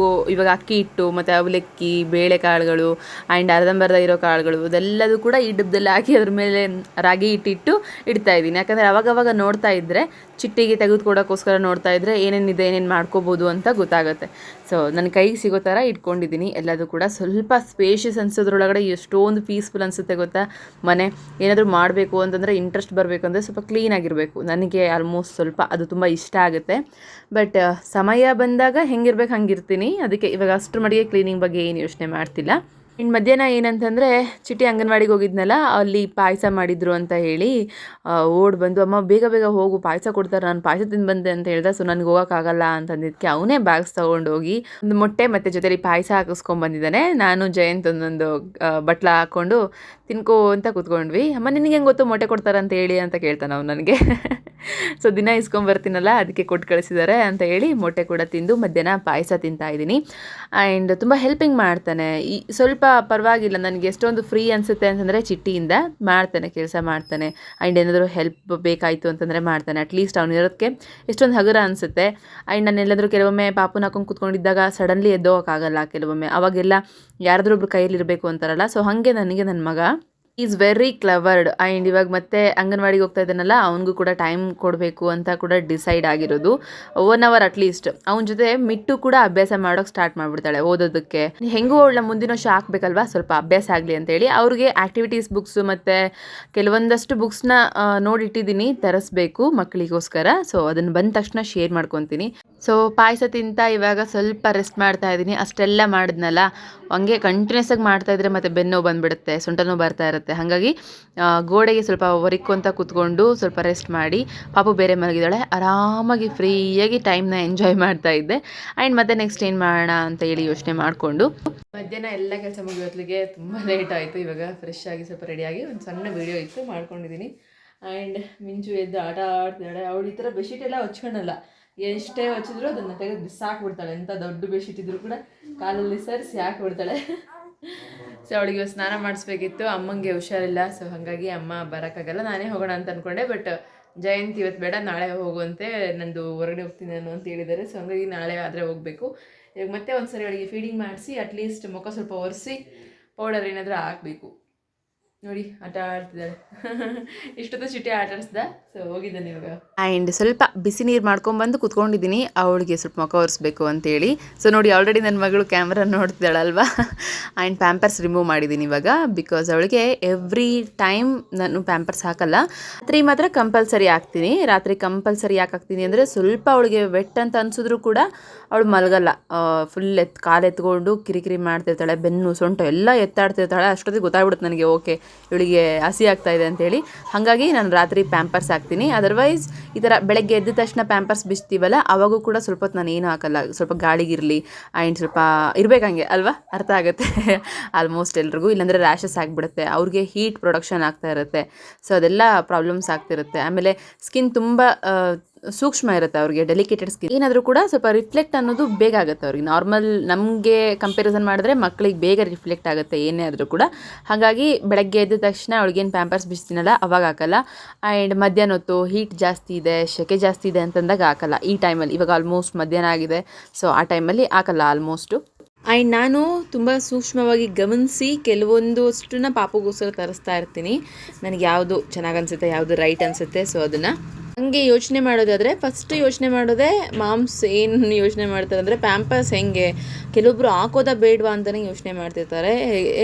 ಅಕ್ಕಿ ಹಿಟ್ಟು ಮತ್ತು ಅವಲಕ್ಕಿ, ಬೇಳೆಕಾಳುಗಳು ಆ್ಯಂಡ್ ಅರ್ಧಂಬರ್ಧ ಇರೋ ಕಾಳುಗಳು ಅದೆಲ್ಲದೂ ಕೂಡ ಈ ಡಬ್ಬದಲ್ಲಿ ಹಾಕಿ ಅದ್ರ ಮೇಲೆ ರಾಗಿ ಹಿಟ್ಟಿಟ್ಟು ಇಡ್ತಾಯಿದ್ದೀನಿ. ಯಾಕಂದರೆ ಅವಾಗವಾಗ ನೋಡ್ತಾ ಇದ್ದರೆ, ಚಿಟ್ಟಿಗೆ ತೆಗೆದುಕೊಡೋಕ್ಕೋಸ್ಕರ ನೋಡ್ತಾ ಇದ್ದರೆ ಏನೇನಿದೆ, ಏನೇನು ಮಾಡ್ಕೋಬೋದು ಅಂತ ಗೊತ್ತಾಗುತ್ತೆ. ಸೊ ನನ್ನ ಕೈಗೆ ಸಿಗೋ ಥರ ಇಟ್ಕೊಂಡಿದ್ದೀನಿ ಎಲ್ಲದೂ ಕೂಡ. ಸ್ವಲ್ಪ ಸ್ಪೇಷಿಯಸ್ ಅನ್ಸೋದ್ರೊಳಗಡೆ ಎಷ್ಟೊಂದು ಪೀಸ್ಫುಲ್ ಅನಿಸುತ್ತೆ ಗೊತ್ತಾ. ಮನೆ ಏನಾದರೂ ಮಾಡಬೇಕು ಅಂತಂದರೆ, ಇಂಟ್ರೆಸ್ಟ್ ಬರಬೇಕು ಅಂದರೆ ಸ್ವಲ್ಪ ಕ್ಲೀನಾಗಿರಬೇಕು. ನನಗೆ ಆಲ್ಮೋಸ್ಟ್ ಸ್ವಲ್ಪ ಅದು ತುಂಬ ಇಷ್ಟ ಆಗುತ್ತೆ. ಬಟ್ ಸಮಯ ಬಂದಾಗ ಹೆಂಗಿರ್ಬೇಕು ಹಂಗಿರ್ತೀನಿ. ಅದಕ್ಕೆ ಇವಾಗ ಅಷ್ಟರ ಮಟ್ಟಿಗೆ ಕ್ಲೀನಿಂಗ್ ಬಗ್ಗೆ ಏನು ಯೋಚನೆ ಮಾಡ್ತಿಲ್ಲ. ಇನ್ನು ಮಧ್ಯಾಹ್ನ ಏನಂತಂದರೆ, ಚಿಟ್ಟಿ ಅಂಗನವಾಡಿಗೆ ಹೋಗಿದ್ನಲ್ಲ, ಅಲ್ಲಿ ಪಾಯಸ ಮಾಡಿದ್ರು ಅಂತ ಹೇಳಿ ಓಡ್ ಬಂದು, ಅಮ್ಮ ಬೇಗ ಹೋಗು ಪಾಯಸ ಕೊಡ್ತಾರೆ, ನಾನು ಪಾಯಸ ತಿಂದು ಬಂದೆ ಅಂತ ಹೇಳ್ದೆ. ಸೊ ನನಗೆ ಹೋಗೋಕ್ಕಾಗಲ್ಲ ಅಂತಂದಿದ್ದಕ್ಕೆ ಅವನೇ ಬ್ಯಾಗ್ಸ್ ತೊಗೊಂಡೋಗಿ ಒಂದು ಮೊಟ್ಟೆ ಮತ್ತು ಜೊತೆಲಿ ಪಾಯಸ ಹಾಕಿಸ್ಕೊಂಡ್ಬಂದಿದ್ದಾನೆ. ನಾನು ಜಯಂತ್ ಒಂದೊಂದು ಬಟ್ಲ ಹಾಕ್ಕೊಂಡು ತಿನ್ಕೋ ಅಂತ ಕೂತ್ಕೊಂಡ್ವಿ. ಅಮ್ಮ ನಿನಗೆ ಹೆಂಗೆ ಗೊತ್ತು ಮೊಟ್ಟೆ ಕೊಡ್ತಾರಂತ ಹೇಳಿ ಅಂತ ಕೇಳ್ತಾನೆ ಅವ್ನು ನನಗೆ. ಸೊ ದಿನ ಇಸ್ಕೊಂಬರ್ತೀನಲ್ಲ, ಅದಕ್ಕೆ ಕೊಟ್ಟು ಕಳಿಸಿದ್ದಾರೆ ಅಂತ ಹೇಳಿ ಮೊಟ್ಟೆ ಕೂಡ ತಿಂದು ಮಧ್ಯಾಹ್ನ ಪಾಯಸ ತಿಂತಾಯಿದ್ದೀನಿ. ಆ್ಯಂಡ್ ತುಂಬ ಹೆಲ್ಪಿಂಗ್ ಮಾಡ್ತಾನೆ. ಸ್ವಲ್ಪ ಪರವಾಗಿಲ್ಲ, ನನಗೆ ಎಷ್ಟೊಂದು ಫ್ರೀ ಅನಿಸುತ್ತೆ ಅಂತಂದರೆ ಚಿಟ್ಟಿಯಿಂದ ಮಾಡ್ತಾನೆ, ಕೆಲಸ ಮಾಡ್ತಾನೆ. ಆ್ಯಂಡ್ ಏನಾದರೂ ಹೆಲ್ಪ್ ಬೇಕಾಯಿತು ಅಂತಂದರೆ ಮಾಡ್ತಾನೆ. ಅಟ್ಲೀಸ್ಟ್ ಅವನಿರೋದಕ್ಕೆ ಎಷ್ಟೊಂದು ಹಗುರ ಅನಿಸುತ್ತೆ. ಆ್ಯಂಡ್ ನಾನು ಎಲ್ಲಾದರೂ ಕೆಲವೊಮ್ಮೆ ಪಾಪುನ ಹಾಕೊಂಡು ಕೂತ್ಕೊಂಡಿದ್ದಾಗ ಸಡನ್ಲಿ ಎದ್ದೋಗೋಕ್ಕಾಗಲ್ಲ ಕೆಲವೊಮ್ಮೆ. ಅವಾಗೆಲ್ಲ ಯಾರಾದರೂ ಒಬ್ರು ಕೈಯಲ್ಲಿರಬೇಕು ಅಂತಾರಲ್ಲ. ಸೊ ಹಾಗೆ ನನಗೆ ನನ್ನ ಮಗ ಈಸ್ ವೆರಿ ಕ್ಲವರ್ಡ್. ಆ್ಯಂಡ್ ಇವಾಗ ಮತ್ತೆ ಅಂಗನವಾಡಿಗೆ ಹೋಗ್ತಾ ಇದ್ದಾನಲ್ಲ, ಅವನಿಗೂ ಕೂಡ ಟೈಮ್ ಕೊಡಬೇಕು ಅಂತ ಕೂಡ ಡಿಸೈಡ್ ಆಗಿರೋದು. 1 ಅವರ್ ಅಟ್ಲೀಸ್ಟ್ ಅವನ ಜೊತೆ ಮಿಟ್ಟು ಕೂಡ ಅಭ್ಯಾಸ ಮಾಡೋಕೆ ಸ್ಟಾರ್ಟ್ ಮಾಡಿಬಿಡ್ತಾಳೆ ಓದೋದಕ್ಕೆ. ಹೆಂಗೂ ಅವಳ ಮುಂದಿನ ವರ್ಷ ಹಾಕ್ಬೇಕಲ್ವಾ, ಸ್ವಲ್ಪ ಅಭ್ಯಾಸ ಆಗಲಿ ಅಂತೇಳಿ ಅವ್ರಿಗೆ ಆ್ಯಕ್ಟಿವಿಟೀಸ್ ಬುಕ್ಸು ಮತ್ತು ಕೆಲವೊಂದಷ್ಟು ಬುಕ್ಸ್ನ ನೋಡಿಟ್ಟಿದ್ದೀನಿ, ತರಿಸ್ಬೇಕು ಮಕ್ಕಳಿಗೋಸ್ಕರ. ಸೊ ಅದನ್ನು ಬಂದ ತಕ್ಷಣ ಶೇರ್ ಮಾಡ್ಕೊತೀನಿ. ಸೊ ಪಾಯಸ ತಿಂತ ಇವಾಗ ಸ್ವಲ್ಪ ರೆಸ್ಟ್ ಮಾಡ್ತಾ ಇದ್ದೀನಿ. ಅಷ್ಟೆಲ್ಲ ಮಾಡಿದ್ನಲ್ಲ, ಹಂಗೆ ಕಂಟಿನ್ಯೂಸ್ ಆಗಿ ಮಾಡ್ತಾ ಇದ್ರೆ ಮತ್ತೆ ಬೆನ್ನು ನೋವು ಬಂದುಬಿಡುತ್ತೆ, ಸೊಂಟ ನೋವು ಬರ್ತಾ ಇರುತ್ತೆ. ಹಾಗಾಗಿ ಗೋಡೆಗೆ ಸ್ವಲ್ಪ ಒರಿಕೊಂತ ಕೂತ್ಕೊಂಡು ಸ್ವಲ್ಪ ರೆಸ್ಟ್ ಮಾಡಿ, ಪಾಪು ಬೇರೆ ಮಲಗಿದ್ದಾಳೆ, ಆರಾಮಾಗಿ ಫ್ರೀಯಾಗಿ ಟೈಮ್ನ ಎಂಜಾಯ್ ಮಾಡ್ತಾ ಇದ್ದೆ. ಆ್ಯಂಡ್ ಮತ್ತೆ ನೆಕ್ಸ್ಟ್ ಏನು ಮಾಡೋಣ ಅಂತ ಹೇಳಿ ಯೋಚನೆ ಮಾಡಿಕೊಂಡು ಮಧ್ಯಾಹ್ನ ಎಲ್ಲ ಕೆಲಸ ಮುಗಿಯೋತ್ಲಿಗೆ ತುಂಬ ಲೇಟ್ ಆಯಿತು. ಇವಾಗ ಫ್ರೆಶ್ ಆಗಿ ಸ್ವಲ್ಪ ರೆಡಿಯಾಗಿ ಒಂದು ಸಣ್ಣ ವೀಡಿಯೋ ಇತ್ತು, ಮಾಡ್ಕೊಂಡಿದ್ದೀನಿ. ಆ್ಯಂಡ್ ಮಿಂಚು ಎದ್ದು ಆಟ ಆಡ್ತಿದ್ದಾಳೆ. ಅವಳು ಈ ಥರ ಬೆಡ್ಶೀಟ್ ಎಲ್ಲ ಹೊಚ್ಕೊಳಲ್ಲ, ಎಷ್ಟೇ ಹೊಚ್ಚಿದ್ರು ಅದನ್ನು ತೆಗೆದು ಬಿಸಾಕ್ಬಿಡ್ತಾಳೆ. ಎಂಥ ದೊಡ್ಡ ಬೆಡ್ಶೀಟ್ ಇದ್ರೂ ಕೂಡ ಕಾಲಲ್ಲಿ ಸರಿಸಿ ಹಾಕ್ಬಿಡ್ತಾಳೆ. ಸೊ ಅವಳಿಗೆ ಸ್ನಾನ ಮಾಡಿಸ್ಬೇಕಿತ್ತು, ಅಮ್ಮಂಗೆ ಹುಷಾರಿಲ್ಲ. ಸೊ ಹಾಗಾಗಿ ಅಮ್ಮ ಬರೋಕ್ಕಾಗಲ್ಲ, ನಾನೇ ಹೋಗೋಣ ಅಂತ ಅಂದ್ಕೊಂಡೆ. ಬಟ್ ಜಯಂತ್ ಇವತ್ತು ಬೇಡ, ನಾಳೆ ಹೋಗುವಂತೆ, ನಂದು ಹೊರಗಡೆ ಹೋಗ್ತೀನಿ ನಾನು ಅಂತ ಹೇಳಿದ್ದಾರೆ. ಸೊ ಹಾಗಾಗಿ ನಾಳೆ ಆದರೆ ಹೋಗಬೇಕು. ಇವಾಗ ಮತ್ತೆ ಒಂದು ಸರಿ ಅವಳಿಗೆ ಫೀಡಿಂಗ್ ಮಾಡಿಸಿ ಅಟ್ಲೀಸ್ಟ್ ಮುಖ ಸ್ವಲ್ಪ ಒರೆಸಿ ಪೌಡರ್ ಏನಾದರೂ ಹಾಕಬೇಕು. ನೋಡಿ ಆಟ ಆಡ್ತಿದ್ದಾಳೆ. ಇಷ್ಟೊತ್ತು ಚಿಟ್ಟೆ ಆಟ ಆಡಿಸ್ದ. ಸೊ ಹೋಗಿದ್ದಾನೆ ಇವಾಗ. ಆ್ಯಂಡ್ ಸ್ವಲ್ಪ ಬಿಸಿ ನೀರು ಮಾಡ್ಕೊಂಡ್ಬಂದು ಕುತ್ಕೊಂಡಿದ್ದೀನಿ, ಅವಳಿಗೆ ಸ್ವಲ್ಪ ಮುಖ ಒರೆಸ್ಬೇಕು ಅಂತೇಳಿ. ಸೊ ನೋಡಿ ಆಲ್ರೆಡಿ ನನ್ನ ಮಗಳು ಕ್ಯಾಮ್ರಾ ನೋಡ್ತಿದ್ದಾಳಲ್ವಾ. ಆ್ಯಂಡ್ ಪ್ಯಾಂಪರ್ಸ್ ರಿಮೂವ್ ಮಾಡಿದ್ದೀನಿ ಇವಾಗ, ಬಿಕಾಸ್ ಅವಳಿಗೆ ಎವ್ರಿ ಟೈಮ್ ನಾನು ಪ್ಯಾಂಪರ್ಸ್ ಹಾಕಲ್ಲ. ರಾತ್ರಿ ಮಾತ್ರ ಕಂಪಲ್ಸರಿ ಹಾಕ್ತೀನಿ. ರಾತ್ರಿ ಕಂಪಲ್ಸರಿ ಯಾಕೆ ಹಾಕ್ತೀನಿ ಅಂದರೆ, ಸ್ವಲ್ಪ ಅವಳಿಗೆ ವೆಟ್ ಅಂತ ಅನಿಸಿದ್ರು ಕೂಡ ಅವಳು ಮಲಗಲ್ಲ. ಫುಲ್ ಕಾಲು ಎತ್ಕೊಂಡು ಕಿರಿಕಿರಿ ಮಾಡ್ತಿರ್ತಾಳೆ, ಬೆನ್ನು ಸೊಂಟ ಎಲ್ಲ ಎತ್ತಾಡ್ತಿರ್ತಾಳೆ. ಅಷ್ಟೊತ್ತಿಗೆ ಗೊತ್ತಾಗ್ಬಿಡುತ್ತೆ ನನಗೆ, ಓಕೆ ಇವಳಿಗೆ ಹಸಿ ಆಗ್ತಾ ಇದೆ ಅಂತೇಳಿ. ಹಾಗಾಗಿ ನಾನು ರಾತ್ರಿ ಪ್ಯಾಂಪರ್ಸ್ ಹಾಕ್ತೀನಿ. ಅದರ್ವೈಸ್ ಈ ಥರ ಬೆಳಗ್ಗೆ ಎದ್ದ ತಕ್ಷಣ ಪ್ಯಾಂಪರ್ಸ್ ಬಿಚ್ತೀವಲ್ಲ, ಅವಾಗೂ ಕೂಡ ಸ್ವಲ್ಪ ಹೊತ್ತು ನಾನು ಏನೂ ಹಾಕಲ್ಲ. ಸ್ವಲ್ಪ ಗಾಳಿಗಿರಲಿ ಆ್ಯಂಡ್ ಸ್ವಲ್ಪ ಇರಬೇಕಂಗೆ ಅಲ್ವಾ, ಅರ್ಥ ಆಗುತ್ತೆ ಆಲ್ಮೋಸ್ಟ್ ಎಲ್ರಿಗೂ. ಇಲ್ಲಾಂದರೆ ರ್ಯಾಷಸ್ ಆಗಿಬಿಡುತ್ತೆ, ಅವ್ರಿಗೆ ಹೀಟ್ ಪ್ರೊಡಕ್ಷನ್ ಆಗ್ತಾ ಇರುತ್ತೆ. ಸೊ ಅದೆಲ್ಲ ಪ್ರಾಬ್ಲಮ್ಸ್ ಆಗ್ತಿರುತ್ತೆ. ಆಮೇಲೆ ಸ್ಕಿನ್ ತುಂಬ ಸೂಕ್ಷ್ಮ ಇರುತ್ತೆ ಅವ್ರಿಗೆ, ಡೆಲಿಕೇಟೆಡ್ ಸ್ಕಿನ್. ಏನಾದರೂ ಕೂಡ ಸ್ವಲ್ಪ ರಿಫ್ಲೆಕ್ಟ್ ಅನ್ನೋದು ಬೇಗ ಆಗುತ್ತೆ ಅವ್ರಿಗೆ. ನಾರ್ಮಲ್ ನಮಗೆ ಕಂಪ್ಯಾರಿಸನ್ ಮಾಡಿದ್ರೆ ಮಕ್ಕಳಿಗೆ ಬೇಗ ರಿಫ್ಲೆಕ್ಟ್ ಆಗುತ್ತೆ ಏನೇ ಆದರೂ ಕೂಡ. ಹಾಗಾಗಿ ಬೆಳಗ್ಗೆ ಎದ್ದ ತಕ್ಷಣ ಅವ್ಳಿಗೇನು ಪ್ಯಾಂಪರ್ಸ್ ಬಿಚ್ತೀನಲ್ಲ ಅವಾಗ ಹಾಕಲ್ಲ. ಆ್ಯಂಡ್ ಮಧ್ಯಾಹ್ನ ಹೊತ್ತು ಹೀಟ್ ಜಾಸ್ತಿ ಇದೆ, ಸೆಕೆ ಜಾಸ್ತಿ ಇದೆ ಅಂತಂದಾಗ ಹಾಕಲ್ಲ. ಈ ಟೈಮಲ್ಲಿ ಇವಾಗ ಆಲ್ಮೋಸ್ಟ್ ಮಧ್ಯಾಹ್ನ ಆಗಿದೆ, ಸೊ ಆ ಟೈಮಲ್ಲಿ ಹಾಕಲ್ಲ ಆಲ್ಮೋಸ್ಟು. ಆ್ಯಂಡ್ ನಾನು ತುಂಬ ಸೂಕ್ಷ್ಮವಾಗಿ ಗಮನಿಸಿ ಕೆಲವೊಂದು ಅಷ್ಟನ್ನ ಪಾಪುಗೋಸ್ಕರ ತರಿಸ್ತಾ ಇರ್ತೀನಿ. ನನಗೆ ಯಾವುದು ಚೆನ್ನಾಗಿ ಅನಿಸುತ್ತೆ, ಯಾವುದು ರೈಟ್ ಅನಿಸುತ್ತೆ, ಸೊ ಅದನ್ನು ಹಂಗೆ ಯೋಚನೆ ಮಾಡೋದಾದರೆ ಫಸ್ಟ್ ಯೋಚನೆ ಮಾಡೋದೇ ಮಾಮ್ಸ್ ಏನು ಯೋಚನೆ ಮಾಡ್ತಾರೆ ಅಂದರೆ, ಪ್ಯಾಂಪರ್ಸ್ ಹೆಂಗೆ ಕೆಲವೊಬ್ಬರು ಹಾಕೋದ ಬೇಡವಾ ಅಂತಲೇ ಯೋಚನೆ ಮಾಡ್ತಿರ್ತಾರೆ.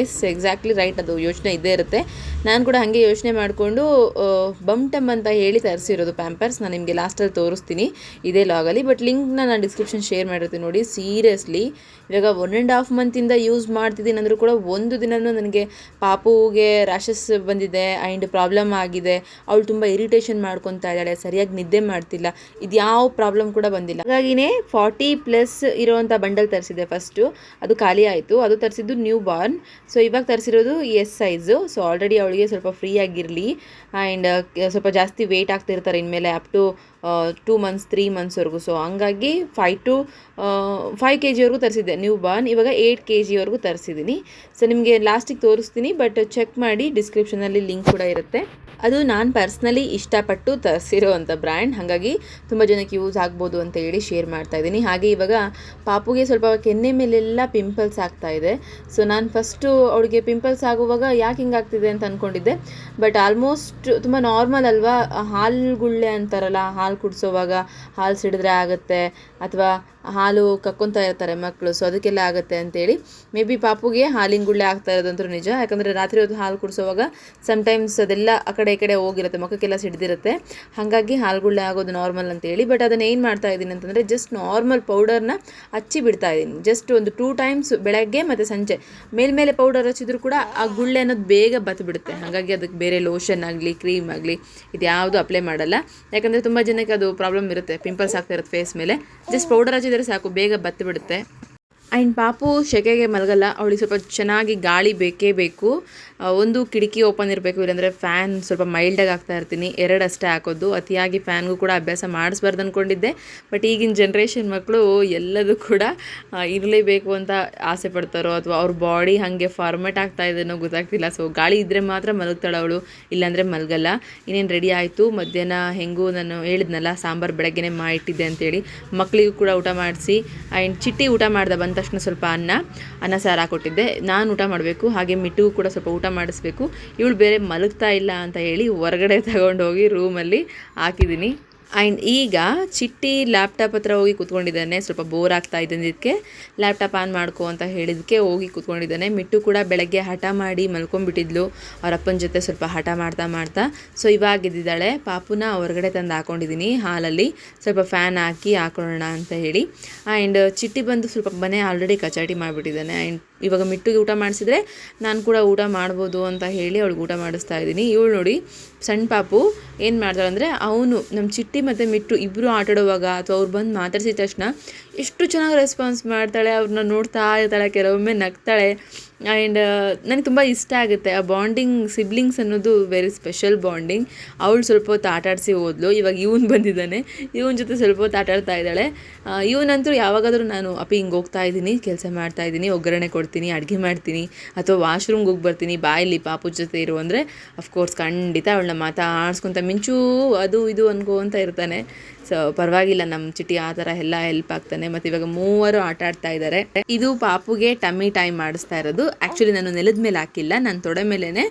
ಎಸ್ ಎಕ್ಸಾಕ್ಟ್ಲಿ ರೈಟ್, ಅದು ಯೋಚನೆ ಇದ್ದೇ ಇರುತ್ತೆ. ನಾನು ಕೂಡ ಹಾಗೆ ಯೋಚನೆ ಮಾಡಿಕೊಂಡು ಬಮ್ಟಮ್ ಅಂತ ಹೇಳಿ ತರಿಸಿರೋದು ಪ್ಯಾಂಪರ್ಸ್. ನಾನು ನಿಮಗೆ ಲಾಸ್ಟಲ್ಲಿ ತೋರಿಸ್ತೀನಿ ಇದೇ ಲಾಗಲ್ಲಿ, ಬಟ್ ಲಿಂಕ್ನ ನಾನು ಡಿಸ್ಕ್ರಿಪ್ಷನ್ ಶೇರ್ ಮಾಡಿರ್ತೀನಿ ನೋಡಿ. ಸೀರಿಯಸ್ಲಿ ಇವಾಗ 1.5 ಮಂತಿಂದ ಯೂಸ್ ಮಾಡ್ತಿದ್ದೀನಿ ಅಂದರೂ ಕೂಡ ಒಂದು ದಿನವೂ ನನಗೆ ಪಾಪುಗೆ ರ್ಯಾಷಸ್ ಬಂದಿದೆ ಆ್ಯಂಡ್ ಪ್ರಾಬ್ಲಮ್ ಆಗಿದೆ. ಅವಳು ತುಂಬ ಇರಿಟೇಷನ್ ಮಾಡ್ಕೊತಾ ಇದ್ದಾಳೆ, ಸರಿಯಾಗಿ ನಿದ್ದೆ ಮಾಡ್ತಿಲ್ಲ, ಇದು ಯಾವ ಪ್ರಾಬ್ಲಮ್ ಕೂಡ ಬಂದಿಲ್ಲ. ಹಾಗಾಗಿನೇ 40+ ಇರೋವಂಥ ಬಂಡಲ್ ತರಿಸಿದೆ ಫಸ್ಟು, ಅದು ಖಾಲಿ ಆಯಿತು. ಅದು ತರಿಸಿದ್ದು ನ್ಯೂ ಬಾರ್ನ್. ಸೊ ಇವಾಗ ತರಿಸಿರೋದು ಎಸ್ ಸೈಜು. ಸೊ ಆಲ್ರೆಡಿ ಅವಳಿಗೆ ಸ್ವಲ್ಪ ಫ್ರೀ ಆಗಿರಲಿ ಆ್ಯಂಡ್ ಸ್ವಲ್ಪ ಜಾಸ್ತಿ ವೆಯ್ಟ್ ಆಗ್ತಿರ್ತಾರೆ ಇನ್ಮೇಲೆ, ಅಪ್ ಟು 2 ಮಂತ್ಸ್ 3 ಮಂತ್ಸ್ವರೆಗೂ. ಸೊ ಹಂಗಾಗಿ 5 kg ತರಿಸಿದ್ದೆ ನ್ಯೂ ಬಾರ್ನ್. ಇವಾಗ 8 kg ತರಿಸಿದ್ದೀನಿ. ಸೊ ನಿಮಗೆ ಲಾಸ್ಟಿಗೆ ತೋರಿಸ್ತೀನಿ, ಬಟ್ ಚೆಕ್ ಮಾಡಿ, ಡಿಸ್ಕ್ರಿಪ್ಷನಲ್ಲಿ ಲಿಂಕ್ ಕೂಡ ಇರುತ್ತೆ. ಅದು ನಾನು ಪರ್ಸ್ನಲಿ ಇಷ್ಟಪಟ್ಟು ತರಿಸಿರೋವಂಥ ಬ್ರ್ಯಾಂಡ್, ಹಾಗಾಗಿ ತುಂಬ ಜನಕ್ಕೆ ಯೂಸ್ ಆಗ್ಬೋದು ಅಂತ ಹೇಳಿ ಶೇರ್ ಮಾಡ್ತಾ ಇದ್ದೀನಿ. ಹಾಗೆ ಇವಾಗ ಪಾಪುಗೆ ಸ್ವಲ್ಪ ಕೆನ್ನೆ ಮೇಲೆಲ್ಲ ಪಿಂಪಲ್ಸ್ ಆಗ್ತಾ ಇದೆ. ಸೊ ನಾನು ಫಸ್ಟು ಅವಳಿಗೆ ಪಿಂಪಲ್ಸ್ ಆಗುವಾಗ ಯಾಕೆ ಹಿಂಗೆ ಆಗ್ತಿದೆ ಅಂತ ಅಂದ್ಕೊಂಡಿದ್ದೆ, ಬಟ್ ಆಲ್ಮೋಸ್ಟ್ ತುಂಬ ನಾರ್ಮಲ್ ಅಲ್ವಾ. ಹಾಲುಗುಳ್ಳೆ ಅಂತಾರಲ್ಲ, ಹಾಲು ಕುಡಿಸೋವಾಗ ಹಾಲು ಸಿಡಿದ್ರೆ ಆಗುತ್ತೆ, ಅಥವಾ ಹಾಲು ಕಕ್ಕೊತಾ ಇರ್ತಾರೆ ಮಕ್ಕಳು, ಸೊ ಅದಕ್ಕೆಲ್ಲ ಆಗುತ್ತೆ ಅಂತೇಳಿ. ಮೇ ಬಿ ಪಾಪುಗೆ ಹಾಲಿನ ಗುಳ್ಳೆ ಆಗ್ತಾ ಇರೋದಂತೂ ನಿಜ. ಯಾಕಂದರೆ ರಾತ್ರಿ ಹೊತ್ತು ಹಾಲು ಕುಡಿಸೋವಾಗ ಸಮ್ಟೈಮ್ಸ್ ಅದೆಲ್ಲ ಆ ಕಡೆ ಈ ಕಡೆ ಹೋಗಿರುತ್ತೆ, ಮುಖಕ್ಕೆಲ್ಲ ಸಿಡ್ದಿರುತ್ತೆ. ಹಾಗಾಗಿ ಹಾಲುಗುಳ್ಳೆ ಆಗೋದು ನಾರ್ಮಲ್ ಅಂತೇಳಿ. ಬಟ್ ಅದನ್ನು ಏನು ಮಾಡ್ತಾ ಇದ್ದೀನಿ ಅಂತಂದರೆ, ಜಸ್ಟ್ ನಾರ್ಮಲ್ ಪೌಡರ್ನ ಹಚ್ಚಿ ಬಿಡ್ತಾ ಇದ್ದೀನಿ. ಜಸ್ಟ್ ಒಂದು 2 ಟೈಮ್ಸ್ ಬೆಳಗ್ಗೆ ಮತ್ತು ಸಂಜೆ ಮೇಲ್ಮೇಲೆ ಪೌಡರ್ ಹಚ್ಚಿದ್ರು ಕೂಡ ಆ ಗುಳ್ಳೆ ಅನ್ನೋದು ಬೇಗ ಬತ್ಬಿಡುತ್ತೆ. ಹಾಗಾಗಿ ಅದಕ್ಕೆ ಬೇರೆ ಲೋಷನ್ ಆಗಲಿ ಕ್ರೀಮ್ ಆಗಲಿ ಇದು ಯಾವುದು ಅಪ್ಲೈ ಮಾಡಲ್ಲ. ಯಾಕಂದರೆ ತುಂಬ ಜನಕ್ಕೆ ಅದು ಪ್ರಾಬ್ಲಮ್ ಇರುತ್ತೆ, ಪಿಂಪಲ್ಸ್ ಆಗ್ತಾ ಇರುತ್ತೆ ಫೇಸ್ ಮೇಲೆ. ಜಸ್ಟ್ ಪೌಡರ್ ಹಚ್ಚಿದರೆ ಸಾಕು, ಬೇಗ ಬತ್ತು ಬಿಡುತ್ತೆ. ಆ್ಯಂಡ್ ಪಾಪು ಸೆಕೆಗೆ ಮಲಗಲ್ಲ, ಅವಳಿಗೆ ಸ್ವಲ್ಪ ಚೆನ್ನಾಗಿ ಗಾಳಿ ಬೇಕೇ ಬೇಕು. ಒಂದು ಕಿಟಕಿ ಓಪನ್ ಇರಬೇಕು, ಇಲ್ಲಾಂದರೆ ಫ್ಯಾನ್ ಸ್ವಲ್ಪ ಮೈಲ್ಡಾಗಿ ಹಾಕ್ತಾ ಇರ್ತೀನಿ. 2 ಅಷ್ಟೇ ಹಾಕೋದು, ಅತಿಯಾಗಿ ಫ್ಯಾನ್ಗೂ ಕೂಡ ಅಭ್ಯಾಸ ಮಾಡಿಸ್ಬಾರ್ದು ಅಂದ್ಕೊಂಡಿದ್ದೆ. ಬಟ್ ಈಗಿನ ಜನ್ರೇಷನ್ ಮಕ್ಕಳು ಎಲ್ಲದೂ ಕೂಡ ಇರಲೇಬೇಕು ಅಂತ ಆಸೆ ಪಡ್ತಾರೋ, ಅಥವಾ ಅವ್ರ ಬಾಡಿ ಹಾಗೆ ಫಾರ್ಮೆಟ್ ಆಗ್ತಾ ಇದೆನೋ ಗೊತ್ತಾಗ್ತಿಲ್ಲ. ಸೊ ಗಾಳಿ ಇದ್ದರೆ ಮಾತ್ರ ಮಲಗ್ತಾಳೆ ಅವಳು, ಇಲ್ಲಾಂದರೆ ಮಲಗಲ್ಲ. ಇನ್ನೇನು ರೆಡಿ ಆಯಿತು. ಮಧ್ಯಾಹ್ನ ಹೆಂಗೂ ನಾನು ಹೇಳಿದ್ನಲ್ಲ ಸಾಂಬಾರು ಬೆಳಗ್ಗೆನೇ ಮಾಡಿಟ್ಟಿದ್ದೆ ಅಂತೇಳಿ, ಮಕ್ಕಳಿಗೂ ಕೂಡ ಊಟ ಮಾಡಿಸಿ. ಆ್ಯಂಡ್ ಚಿಟ್ಟಿ ಊಟ ಮಾಡ್ದೆ ಬಂದ ತಕ್ಷಣ ಸ್ವಲ್ಪ ಅನ್ನ ಸಾರು ಹಾಕ್ಕೊಟ್ಟಿದ್ದೆ. ನಾನು ಊಟ ಮಾಡಬೇಕು, ಹಾಗೆ ಮಿಟ್ಟುಗೂ ಕೂಡ ಸ್ವಲ್ಪ ಊಟ ಮಾಡಿಸ್ಬೇಕು. ಇವಳು ಬೇರೆ ಮಲಗ್ತಾ ಇಲ್ಲ ಅಂತ ಹೇಳಿ ಹೊರಗಡೆ ತಗೊಂಡೋಗಿ ರೂಮಲ್ಲಿ ಹಾಕಿದ್ದೀನಿ. ಆ್ಯಂಡ್ ಈಗ ಚಿಟ್ಟಿ ಲ್ಯಾಪ್ಟಾಪ್ ಹತ್ರ ಹೋಗಿ ಕೂತ್ಕೊಂಡಿದ್ದಾನೆ. ಸ್ವಲ್ಪ ಬೋರ್ ಆಗ್ತಾ ಇದ್ದಕ್ಕೆ ಲ್ಯಾಪ್ಟಾಪ್ ಆನ್ ಮಾಡ್ಕೊ ಅಂತ ಹೇಳಿದಕ್ಕೆ ಹೋಗಿ ಕೂತ್ಕೊಂಡಿದ್ದಾನೆ. ಮಿಟ್ಟು ಕೂಡ ಬೆಳಗ್ಗೆ ಹಠ ಮಾಡಿ ಮಲ್ಕೊಂಡ್ಬಿಟ್ಟಿದ್ಲು ಅವ್ರ ಅಪ್ಪನ ಜೊತೆ ಸ್ವಲ್ಪ ಹಠ ಮಾಡ್ತಾ. ಸೊ ಇವಾಗ ಎದ್ದಿದ್ದಾಳೆ. ಪಾಪುನ ಹೊರಗಡೆ ತಂದು ಹಾಕೊಂಡಿದ್ದೀನಿ ಹಾಲಲ್ಲಿ, ಸ್ವಲ್ಪ ಫ್ಯಾನ್ ಹಾಕಿ ಹಾಕೊಳ್ಳೋಣ ಅಂತ ಹೇಳಿ. ಆ್ಯಂಡ್ ಚಿಟ್ಟಿ ಬಂದು ಸ್ವಲ್ಪ ಮನೆ ಆಲ್ರೆಡಿ ಕಚಾಟಿ ಮಾಡಿಬಿಟ್ಟಿದ್ದಾನೆ. ಆ್ಯಂಡ್ ಇವಾಗ ಮಿಟ್ಟುಗೆ ಊಟ ಮಾಡಿಸಿದ್ರೆ ನಾನು ಕೂಡ ಊಟ ಮಾಡ್ಬೋದು ಅಂತ ಹೇಳಿ ಅವಳಿಗೆ ಊಟ ಮಾಡಿಸ್ತಾ ಇದ್ದೀನಿ. ಇವಳು ನೋಡಿ ಸಣ್ಣ ಪಾಪು ಏನು ಮಾಡ್ತಾಳೆ ಅಂದರೆ, ಅವನು ನಮ್ಮ ಚಿಟ್ಟಿ ಮತ್ತು ಮಿಟ್ಟು ಇಬ್ಬರು ಆಟಾಡುವಾಗ ಅಥವಾ ಅವ್ರು ಬಂದು ಮಾತಾಡ್ಸಿದ ತಕ್ಷಣ ಎಷ್ಟು ಚೆನ್ನಾಗಿ ರೆಸ್ಪಾನ್ಸ್ ಮಾಡ್ತಾಳೆ. ಅವ್ರನ್ನ ನೋಡ್ತಾ ಇರ್ತಾಳೆ, ಕೆಲವೊಮ್ಮೆ ನಗ್ತಾಳೆ. ಆ್ಯಂಡ್ ನನಗೆ ತುಂಬ ಇಷ್ಟ ಆಗುತ್ತೆ ಆ ಬಾಂಡಿಂಗ್. ಸಿಬ್ಲಿಂಗ್ಸ್ ಅನ್ನೋದು ವೆರಿ ಸ್ಪೆಷಲ್ ಬಾಂಡಿಂಗ್. ಅವಳು ಸ್ವಲ್ಪ ಹೊತ್ತು ಆಟಾಡಿಸಿ ಹೋದ್ಲು. ಇವಾಗ ಇವನು ಬಂದಿದ್ದಾನೆ, ಇವನ ಜೊತೆ ಸ್ವಲ್ಪ ಹೊತ್ತು ಆಟಾಡ್ತಾ ಇದ್ದಾಳೆ. ಇವನಂತೂ ಯಾವಾಗಾದರೂ ನಾನು ಅಪ್ಪಿ ಹಿಂಗೆ ಹೋಗ್ತಾ ಇದ್ದೀನಿ, ಕೆಲಸ ಮಾಡ್ತಾಯಿದ್ದೀನಿ, ಒಗ್ಗರಣೆ ಕೊಡ್ತೀನಿ, ಅಡುಗೆ ಮಾಡ್ತೀನಿ, ಅಥವಾ ವಾಶ್ರೂಮ್ಗೆ ಹೋಗಿ ಬರ್ತೀನಿ, ಬಾಯಲ್ಲಿ ಪಾಪು ಜೊತೆ ಇರು ಅಂದರೆ ಅಫ್ಕೋರ್ಸ್ ಖಂಡಿತ ಅವಳನ್ನ ಮಾತಾಡ್ಸ್ಕೊತ ಮಿಂಚು ಅದು ಇದು ಅನ್ಕೋತ ಇರ್ತಾನೆ. ಸೊ ಪರವಾಗಿಲ್ಲ, ನಮ್ಮ ಚಿಟ್ಟಿ ಆ ಥರ ಎಲ್ಲ ಹೆಲ್ಪ್ ಆಗ್ತಾನೆ. ಮತ್ತು ಇವಾಗ ಮೂವರು ಆಟ ಆಡ್ತಾ ಇದ್ದಾರೆ. ಇದು ಪಾಪುಗೆ ಟಮ್ಮಿ ಟೈಮ್ ಮಾಡಿಸ್ತಾ ಇರೋದು. ಆ್ಯಕ್ಚುಲಿ ನಾನು ನೆಲದ ಮೇಲೆ ಹಾಕಿಲ್ಲ, ನಾನು ತೊಡೆ ಮೇಲೇ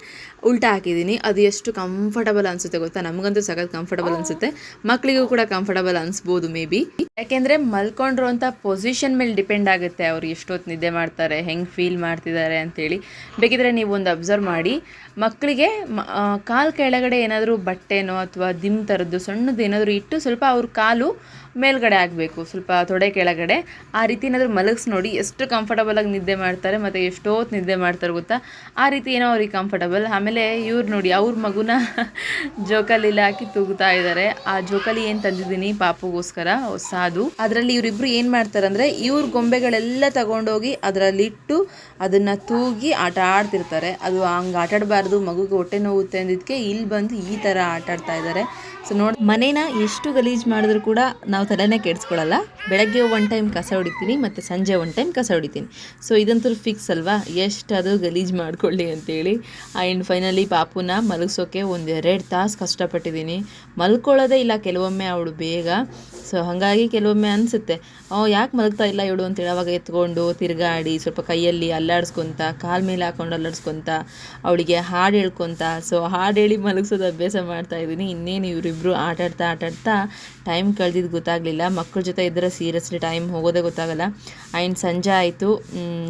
ಉಲ್ಟಾ ಹಾಕಿದ್ದೀನಿ. ಅದು ಎಷ್ಟು ಕಂಫರ್ಟಬಲ್ ಅನಿಸುತ್ತೆ ಗೊತ್ತಾ? ನಮಗಂತೂ ಸಖತ್ ಕಂಫರ್ಟಬಲ್ ಅನಿಸುತ್ತೆ, ಮಕ್ಕಳಿಗೂ ಕೂಡ ಕಂಫರ್ಟಬಲ್ ಅನಿಸ್ಬೋದು ಮೇ ಬಿ. ಯಾಕೆಂದರೆ ಮಲ್ಕೊಂಡ್ರು ಅಂತ ಪೊಸಿಷನ್ ಮೇಲೆ ಡಿಪೆಂಡ್ ಆಗುತ್ತೆ ಅವ್ರು ಎಷ್ಟೊತ್ತು ನಿದ್ದೆ ಮಾಡ್ತಾರೆ, ಹೆಂಗೆ ಫೀಲ್ ಮಾಡ್ತಿದ್ದಾರೆ ಅಂತೇಳಿ. ಬೇಕಿದ್ರೆ ನೀವು ಒಂದು ಅಬ್ಸರ್ವ್ ಮಾಡಿ, ಮಕ್ಕಳಿಗೆ ಕಾಲು ಕೆಳಗಡೆ ಏನಾದರೂ ಬಟ್ಟೆನೋ ಅಥವಾ ದಿಮ್ ಥರದ್ದು ಸಣ್ಣದು ಏನಾದರೂ ಇಟ್ಟು ಸ್ವಲ್ಪ ಅವ್ರ ಕಾಲು ಮೇಲ್ಗಡೆ ಆಗಬೇಕು, ಸ್ವಲ್ಪ ತೊಡೆ ಕೆಳಗಡೆ. ಆ ರೀತಿ ಏನಾದರೂ ಮಲಗಿಸಿ ನೋಡಿ, ಎಷ್ಟು ಕಂಫರ್ಟಬಲಾಗಿ ನಿದ್ದೆ ಮಾಡ್ತಾರೆ ಮತ್ತು ಎಷ್ಟೊತ್ತು ನಿದ್ದೆ ಮಾಡ್ತಾರೆ ಗೊತ್ತಾ? ಆ ರೀತಿ ಏನೋ ಅವ್ರಿಗೆ ಕಂಫರ್ಟಬಲ್. ಆಮೇಲೆ ಇವ್ರು ನೋಡಿ, ಅವ್ರ ಮಗುನ ಜೋಕಾಲಿಲಿ ಹಾಕಿ ತೂಗುತ್ತಾ ಇದ್ದಾರೆ. ಆ ಜೋಕಾಲಿ ಏನು ತಂದಿದ್ದೀನಿ ಪಾಪುಗೋಸ್ಕರ ಹೊಸಾದು, ಅದರಲ್ಲಿ ಇವರಿಬ್ಬರು ಏನು ಮಾಡ್ತಾರೆ ಅಂದರೆ, ಇವ್ರ ಗೊಂಬೆಗಳೆಲ್ಲ ತಗೊಂಡೋಗಿ ಅದರಲ್ಲಿಟ್ಟು ಅದನ್ನು ತೂಗಿ ಆಟ ಆಡ್ತಿರ್ತಾರೆ. ಅದು ಹಂಗೆ ಆಟಾಡಬಾರ್ದು, ಮಗುಗೆ ಹೊಟ್ಟೆ ನೋವುತ್ತೆ ಅಂದಿದ್ದಕ್ಕೆ ಇಲ್ಲಿ ಬಂದು ಈ ಥರ ಆಟಾಡ್ತಾ ಇದ್ದಾರೆ. ಸೊ ನೋಡಿ, ಮನೇನ ಎಷ್ಟು ಗಲೀಜು ಮಾಡಿದ್ರು ಕೂಡ ನಾವು ತಲೆನೇ ಕೆಡಿಸ್ಕೊಳ್ಳಲ್ಲ. ಬೆಳಗ್ಗೆ ಒನ್ ಟೈಮ್ ಕಸ ಹೊಡಿತೀನಿ ಮತ್ತು ಸಂಜೆ ಒನ್ ಟೈಮ್ ಕಸ ಹೊಡಿತೀನಿ. ಸೊ ಇದಂತೂ ಫಿಕ್ಸ್ ಅಲ್ವಾ, ಎಷ್ಟು ಅದು ಗಲೀಜು ಮಾಡ್ಕೊಳ್ಳಿ ಅಂತೇಳಿ. ಆ್ಯಂಡ್ ಫೈನಲಿ ಪಾಪುನ ಮಲಗಿಸೋಕೆ 1-2 ತಾಸು ಕಷ್ಟಪಟ್ಟಿದ್ದೀನಿ. ಮಲ್ಕೊಳ್ಳೋದೇ ಇಲ್ಲ ಕೆಲವೊಮ್ಮೆ ಅವಳು ಬೇಗ. ಸೊ ಹಾಗಾಗಿ ಕೆಲವೊಮ್ಮೆ ಅನಿಸುತ್ತೆ, ಯಾಕೆ ಮಲಗ್ತಾ ಇಲ್ಲ ಇವಳು ಅಂತೇಳಿ. ಅವಾಗ ಎತ್ಕೊಂಡು ತಿರುಗಾಡಿ ಸ್ವಲ್ಪ ಕೈಯಲ್ಲಿ ಅಲ್ಲಾಡಿಸ್ಕೊತ, ಕಾಲ ಮೇಲೆ ಹಾಕ್ಕೊಂಡು ಅಲ್ಲಾಡಿಸ್ಕೊತ, ಅವಳಿಗೆ ಹಾಡು ಹೇಳ್ಕೊತ, ಸೊ ಹಾಡು ಹೇಳಿ ಮಲಗಿಸೋದು ಅಭ್ಯಾಸ ಮಾಡ್ತಾಯಿದ್ದೀನಿ. ಇನ್ನೇನು ಇವರಿಬ್ಬರು ಆಟಾಡ್ತಾ ಟೈಮ್ ಕಳೆದಿದ್ದು ಗೊತ್ತಾಗಲಿಲ್ಲ. ಮಕ್ಕಳ ಜೊತೆ ಇದ್ದರೆ ಸೀರಿಯಸ್ಲಿ ಟೈಮ್ ಹೋಗೋದೇ ಗೊತ್ತಾಗಲ್ಲ. ಆ್ಯಂಡ್ ಸಂಜೆ ಆಯಿತು,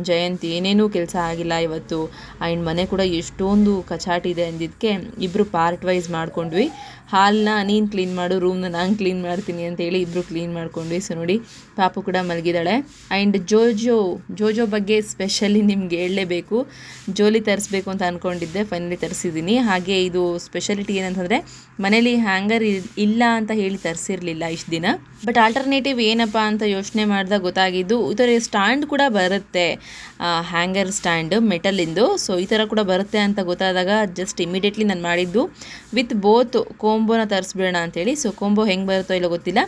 ಜಯಂತಿ ಏನೇನೂ ಕೆಲಸ ಆಗಿಲ್ಲ ಇವತ್ತು. ಆ್ಯಂಡ್ ಮನೆ ಕೂಡ ಎಷ್ಟೊಂದು ಕಚಾಟಿ ಇದೆ ಅಂದಿದ್ದಕ್ಕೆ ಇಬ್ಬರು ಪಾರ್ಟ್ ವೈಸ್ ಮಾಡ್ಕೊಂಡ್ವಿ. ಹಾಲನ್ನ ನೀನು ಕ್ಲೀನ್ ಮಾಡು, ರೂಮ್ನ ನಾನು ಕ್ಲೀನ್ ಮಾಡ್ತೀನಿ ಅಂತೇಳಿ ಇಬ್ಬರು ಕ್ಲೀನ್ ಮಾಡ್ಕೊಂಡ್ವಿ. ಸೊ ನೋಡಿ, ಪಾಪು ಕೂಡ ಮಲಗಿದ್ದಾಳೆ. ಆ್ಯಂಡ್ ಜೋಜೋ ಬಗ್ಗೆ ಸ್ಪೆಷಲಿ ನಿಮ್ಗೆ ಹೇಳಲೇಬೇಕು. ಜೋಲಿ ತರಿಸ್ಬೇಕು ಅಂತ ಅಂದ್ಕೊಂಡಿದ್ದೆ, ಫೈನಲಿ ತರಿಸಿದ್ದೀನಿ. ಹಾಗೆ ಇದು ಸ್ಪೆಷಾಲಿಟಿ ಏನಂತಂದರೆ, ಮನೇಲಿ ಹ್ಯಾಂಗರ್ ಇಲ್ಲ ಅಂತ ಹೇಳಿ ತರಿಸಿರಲಿಲ್ಲ ಇಷ್ಟು ದಿನ. ಬಟ್ ಆಲ್ಟರ್ನೇಟಿವ್ ಏನಪ್ಪ ಅಂತ ಯೋಚನೆ ಮಾಡಿದಾಗ ಗೊತ್ತಾಗಿದ್ದು, ಈ ಥರ ಸ್ಟ್ಯಾಂಡ್ ಕೂಡ ಬರುತ್ತೆ, ಹ್ಯಾಂಗರ್ ಸ್ಟ್ಯಾಂಡ್ ಮೆಟಲಿಂದು. ಸೊ ಈ ಥರ ಕೂಡ ಬರುತ್ತೆ ಅಂತ ಗೊತ್ತಾದಾಗ ಜಸ್ಟ್ ಇಮಿಡಿಯೇಟ್ಲಿ ನಾನು ಮಾಡಿದ್ದು ವಿತ್ ಬೋತ್ ಕೋಂಬೋನ ತರಿಸ್ಬಿಡೋಣ ಅಂತೇಳಿ. ಸೊ ಕೋಂಬೋ ಹೆಂಗೆ ಬರುತ್ತೋ ಇಲ್ಲ ಗೊತ್ತಿಲ್ಲ,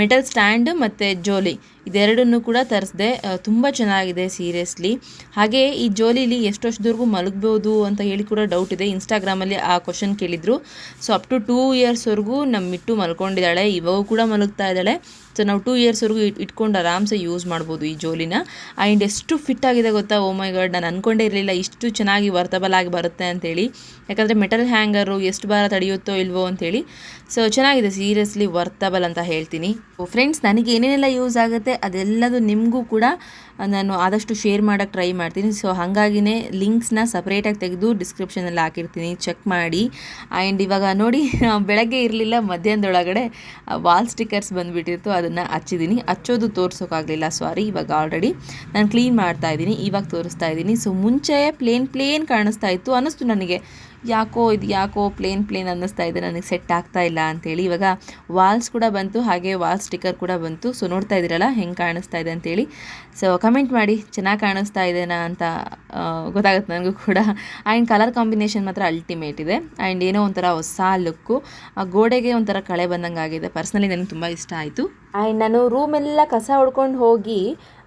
ಮೆಟಲ್ ಸ್ಟ್ಯಾಂಡ್ ಮತ್ತು ಜೋಲಿ ಇದೆರಡನ್ನೂ ಕೂಡ ತರಿಸಿದೆ. ತುಂಬ ಚೆನ್ನಾಗಿದೆ ಸೀರಿಯಸ್ಲಿ. ಹಾಗೆ ಈ ಜೋಲಿಲಿ ಎಷ್ಟು ವರ್ಷದವರೆಗೂ ಮಲಗ್ಬೋದು ಅಂತ ಹೇಳಿ ಕೂಡ ಡೌಟ್ ಇದೆ. ಇನ್ಸ್ಟಾಗ್ರಾಮಲ್ಲಿ ಆ ಕ್ವಶನ್ ಕೇಳಿದರು. ಸೊ ಅಪ್ ಟು 2 ಇಯರ್ಸ್ವರೆಗೂ ನಮ್ಮ ಮಿಟ್ಟು ಮಲ್ಕೊಂಡಿದ್ದಾಳೆ, ಇವಾಗ ಕೂಡ ಮಲಗ್ತಾ ಇದ್ದಾಳೆ. ಸೊ ನಾವು 2 ಇಯರ್ಸ್ವರೆಗೂ ಇಟ್ಕೊಂಡು ಆರಾಮ್ಸೆ ಯೂಸ್ ಮಾಡ್ಬೋದು ಈ ಜೋಲಿನ. ಆ್ಯಂಡ್ ಎಷ್ಟು ಫಿಟ್ ಆಗಿದೆ ಗೊತ್ತಾ, ಓ ಮೈ ಗಾಡ್, ನಾನು ಅಂದ್ಕೊಂಡೇ ಇರಲಿಲ್ಲ ಇಷ್ಟು ಚೆನ್ನಾಗಿ ವರ್ತಬಲ್ ಆಗಿ ಬರುತ್ತೆ ಅಂತೇಳಿ. ಯಾಕಂದರೆ ಮೆಟಲ್ ಹ್ಯಾಂಗರು ಎಷ್ಟು ಭಾರ ತಡೆಯುತ್ತೋ ಇಲ್ವೋ ಅಂಥೇಳಿ. ಸೊ ಚೆನ್ನಾಗಿದೆ, ಸೀರಿಯಸ್ಲಿ ವರ್ತಬಲ್ ಅಂತ ಹೇಳ್ತೀನಿ. ಫ್ರೆಂಡ್ಸ್, ನನಗೆ ಏನೇನೆಲ್ಲ ಯೂಸ್ ಆಗುತ್ತೆ ಅದೆಲ್ಲದು ನಿಮಗೂ ಕೂಡ ನಾನು ಆದಷ್ಟು ಶೇರ್ ಮಾಡೋಕ್ಕೆ ಟ್ರೈ ಮಾಡ್ತೀನಿ. ಸೊ ಹಾಗಾಗಿನೇ ಲಿಂಕ್ಸ್ನ ಸಪ್ರೇಟಾಗಿ ತೆಗೆದು ಡಿಸ್ಕ್ರಿಪ್ಷನಲ್ಲಿ ಹಾಕಿರ್ತೀನಿ, ಚೆಕ್ ಮಾಡಿ. ಆ್ಯಂಡ್ ಇವಾಗ ನೋಡಿ, ಬೆಳಗ್ಗೆ ಇರಲಿಲ್ಲ, ಮಧ್ಯಾಹ್ನದೊಳಗಡೆ ವಾಲ್ ಸ್ಟಿಕ್ಕರ್ಸ್ ಬಂದುಬಿಟ್ಟಿತ್ತು, ಅದನ್ನು ಹಚ್ಚಿದ್ದೀನಿ. ಹಚ್ಚೋದು ತೋರಿಸೋಕ್ಕಾಗಲಿಲ್ಲ, ಸಾರಿ. ಇವಾಗ ಆಲ್ರೆಡಿ ನಾನು ಕ್ಲೀನ್ ಮಾಡ್ತಾಯಿದ್ದೀನಿ, ಇವಾಗ ತೋರಿಸ್ತಾ ಇದ್ದೀನಿ. ಸೊ ಮುಂಚೆ ಪ್ಲೇನ್ ಕಾಣಿಸ್ತಾ ಇತ್ತು, ಅನ್ನಿಸ್ತು ನನಗೆ ಯಾಕೋ ಪ್ಲೇನ್ ಅನ್ನಿಸ್ತಾ ಇದೆ, ನನಗೆ ಸೆಟ್ ಆಗ್ತಾ ಇಲ್ಲ ಅಂಥೇಳಿ. ಇವಾಗ ವಾಲ್ಸ್ ಕೂಡ ಬಂತು, ಹಾಗೆ ವಾಲ್ ಸ್ಟಿಕ್ಕರ್ ಕೂಡ ಬಂತು. ಸೊ ನೋಡ್ತಾ ಇದ್ದೀರಲ್ಲ ಹೆಂಗೆ ಕಾಣಿಸ್ತಾ ಇದೆ ಅಂತೇಳಿ. ಸೊ ಕಮೆಂಟ್ ಮಾಡಿ, ಚೆನ್ನಾಗಿ ಕಾಣಿಸ್ತಾ ಇದೆನಾ ಅಂತ ಗೊತ್ತಾಗುತ್ತೆ ನನಗೂ ಕೂಡ. ಆ್ಯಂಡ್ ಕಲರ್ ಕಾಂಬಿನೇಷನ್ ಮಾತ್ರ ಅಲ್ಟಿಮೇಟ್ ಇದೆ. ಆ್ಯಂಡ್ ಏನೋ ಒಂಥರ ಹೊಸ ಲುಕ್ಕು, ಆ ಗೋಡೆಗೆ ಒಂಥರ ಕಳೆ ಬಂದಂಗೆ ಆಗಿದೆ. ಪರ್ಸ್ನಲಿ ನನಗೆ ತುಂಬ ಇಷ್ಟ ಆಯಿತು. ಆ್ಯಂಡ್ ನಾನು ರೂಮೆಲ್ಲ ಕಸ ಹೊಡ್ಕೊಂಡು ಹೋಗಿ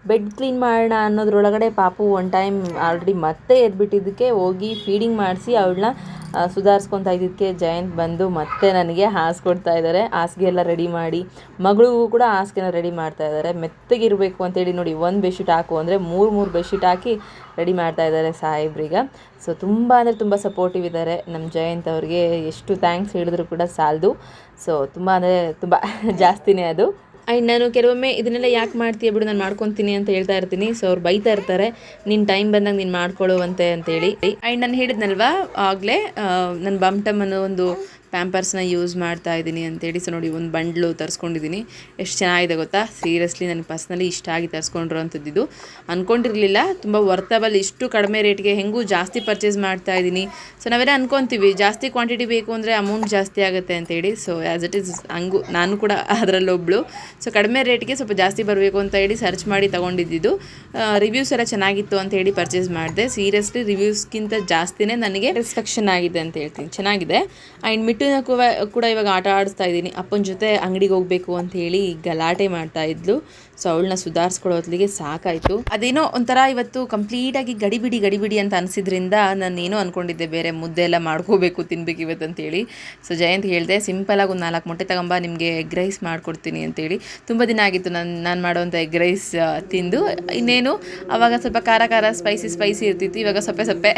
ಬೆಡ್ ಕ್ಲೀನ್ ಮಾಡೋಣ ಅನ್ನೋದ್ರೊಳಗಡೆ ಪಾಪು ಒನ್ ಟೈಮ್ ಆಲ್ರೆಡಿ ಮತ್ತೆ ಎದ್ಬಿಟ್ಟಿದ್ದಕ್ಕೆ ಹೋಗಿ ಫೀಡಿಂಗ್ ಮಾಡಿಸಿ ಅವಳನ್ನ ಸುಧಾರಿಸ್ಕೊತಾ ಇದ್ದಿದ್ದಕ್ಕೆ ಜಯಂತ್ ಬಂದು ಮತ್ತೆ ನನಗೆ ಹಾಸ್ಕೊಡ್ತಾ ಇದ್ದಾರೆ. ಹಾಸಿಗೆ ಎಲ್ಲ ರೆಡಿ ಮಾಡಿ, ಮಗಳಿಗೂ ಕೂಡ ಹಾಸಿಗೆನ ರೆಡಿ ಮಾಡ್ತಾ ಇದ್ದಾರೆ. ಮೆತ್ತಗಿರಬೇಕು ಅಂತೇಳಿ ನೋಡಿ, ಒಂದು ಬೆಡ್ಶೀಟ್ ಹಾಕು ಅಂದರೆ ಮೂರು ಬೆಡ್ಶೀಟ್ ಹಾಕಿ ರೆಡಿ ಮಾಡ್ತಾ ಇದ್ದಾರೆ ಸಾಹೇಬ್ರೀಗ. ಸೊ ತುಂಬ ಅಂದರೆ ತುಂಬ ಸಪೋರ್ಟಿವ್ ಇದ್ದಾರೆ ನಮ್ಮ ಜಯಂತ್ ಅವ್ರಿಗೆ. ಎಷ್ಟು ಥ್ಯಾಂಕ್ಸ್ ಹೇಳಿದ್ರು ಕೂಡ ಸಾಲದು. ಸೊ ತುಂಬ ಅಂದರೆ ತುಂಬ ಜಾಸ್ತಿನೇ ಅದು. ಆ್ಯಂಡ್ ನಾನು ಕೆಲವೊಮ್ಮೆ ಇದನ್ನೆಲ್ಲ ಯಾಕೆ ಮಾಡ್ತೀಯ ಬಿಡು, ನಾನು ಮಾಡ್ಕೊತೀನಿ ಅಂತ ಹೇಳ್ತಾ ಇರ್ತೀನಿ. ಸೊ ಅವ್ರು ಬೈತಾ ಇರ್ತಾರೆ, ನಿನ್ನ ಟೈಮ್ ಬಂದಾಗ ನೀನು ಮಾಡ್ಕೊಳ್ಳುವಂತೆ ಅಂತೇಳಿ. ಆ್ಯಂಡ್ ನಾನು ಹೇಳಿದ್ನಲ್ವಾ ಆಗಲೇ, ನನ್ನ ಬಮ್ಟಮ್ ಅನ್ನೋ ಒಂದು ಪ್ಯಾಂಪರ್ಸ್ನ ಯೂಸ್ ಮಾಡ್ತಾ ಇದ್ದೀನಿ ಅಂತೇಳಿ. ಸೊ ನೋಡಿ, ಒಂದು ಬಂಡ್ಲು ತರಿಸ್ಕೊಂಡಿದ್ದೀನಿ. ಎಷ್ಟು ಚೆನ್ನಾಗಿದೆ ಗೊತ್ತಾ, ಸೀರಿಯಸ್ಲಿ ನನಗೆ ಪರ್ಸ್ನಲಿ ಇಷ್ಟ ಆಗಿ ತರಿಸ್ಕೊಂಡಿರೋ ಅಂಥದ್ದು. ಅಂದ್ಕೊಂಡಿರಲಿಲ್ಲ ತುಂಬ ವರ್ತಬಲ್, ಇಷ್ಟು ಕಡಿಮೆ ರೇಟ್ಗೆ ಹೆಂಗೂ ಜಾಸ್ತಿ ಪರ್ಚೇಸ್ ಮಾಡ್ತಾ ಇದ್ದೀನಿ. ಸೊ ನಾವೆಲ್ಲ ಅನ್ಕೊತೀವಿ ಜಾಸ್ತಿ ಕ್ವಾಂಟಿಟಿ ಬೇಕು ಅಂದರೆ ಅಮೌಂಟ್ ಜಾಸ್ತಿ ಆಗುತ್ತೆ ಅಂತೇಳಿ. ಸೊ ಆ್ಯಸ್ ಇಟ್ ಈಸ್ ಹಂಗೂ ನಾನು ಕೂಡ ಅದರಲ್ಲೊಬ್ಳು. ಸೊ ಕಡಿಮೆ ರೇಟ್ಗೆ ಸ್ವಲ್ಪ ಜಾಸ್ತಿ ಬರಬೇಕು ಅಂತ ಹೇಳಿ ಸರ್ಚ್ ಮಾಡಿ ತೊಗೊಂಡಿದ್ದು. ರಿವ್ಯೂಸ್ ಎಲ್ಲ ಚೆನ್ನಾಗಿತ್ತು ಅಂತ ಹೇಳಿ ಪರ್ಚೇಸ್ ಮಾಡಿದೆ. ಸೀರಿಯಸ್ಲಿ ರಿವ್ಯೂಸ್ಗಿಂತ ಜಾಸ್ತಿನೇ ನನಗೆ ಸ್ಯಾಟಿಸ್ಫ್ಯಾಕ್ಷನ್ ಆಗಿದೆ ಅಂತ ಹೇಳ್ತೀನಿ, ಚೆನ್ನಾಗಿದೆ. ಆ್ಯಂಡ್ ಮಿಟ್ಟುನ ಕೂಡ ಇವಾಗ ಆಟ ಆಡಿಸ್ತಾ ಇದ್ದೀನಿ. ಅಪ್ಪನ ಜೊತೆ ಅಂಗಡಿಗೆ ಹೋಗಬೇಕು ಅಂತ ಹೇಳಿ ಗಲಾಟೆ ಮಾಡ್ತಾ ಇದ್ಲು. ಸೊ ಅವಳನ್ನ ಸುಧಾರಿಸ್ಕೊಳ್ಳೋ ಹೊತ್ತಿಗೆ ಸಾಕಾಯಿತು. ಅದೇನೋ ಒಂಥರ ಇವತ್ತು ಕಂಪ್ಲೀಟಾಗಿ ಗಡಿಬಿಡಿ ಅಂತ ಅನಿಸಿದ್ರಿಂದ ನಾನು ಏನೋ ಅಂದ್ಕೊಂಡಿದ್ದೆ, ಬೇರೆ ಮುದ್ದೆ ಎಲ್ಲ ಮಾಡ್ಕೋಬೇಕು ತಿನ್ಬೇಕು ಇವತ್ತು ಅಂತೇಳಿ. ಸೊ ಜಯಂತ್ ಹೇಳಿದೆ, ಸಿಂಪಲಾಗಿ ಒಂದು 4 ಮೊಟ್ಟೆ ತಗೊಂಬ, ನಿಮಗೆ ಎಗ್ ರೈಸ್ ಮಾಡ್ಕೊಡ್ತೀನಿ ಅಂತೇಳಿ. ತುಂಬ ದಿನ ಆಗಿತ್ತು ನಾನು ಮಾಡೋವಂಥ ಎಗ್ ರೈಸ್ ತಿಂದು. ಇನ್ನೇನು ಆವಾಗ ಸ್ವಲ್ಪ ಖಾರ ಸ್ಪೈಸಿ ಇರ್ತಿತ್ತು. ಇವಾಗ ಸಪ್ಪೆ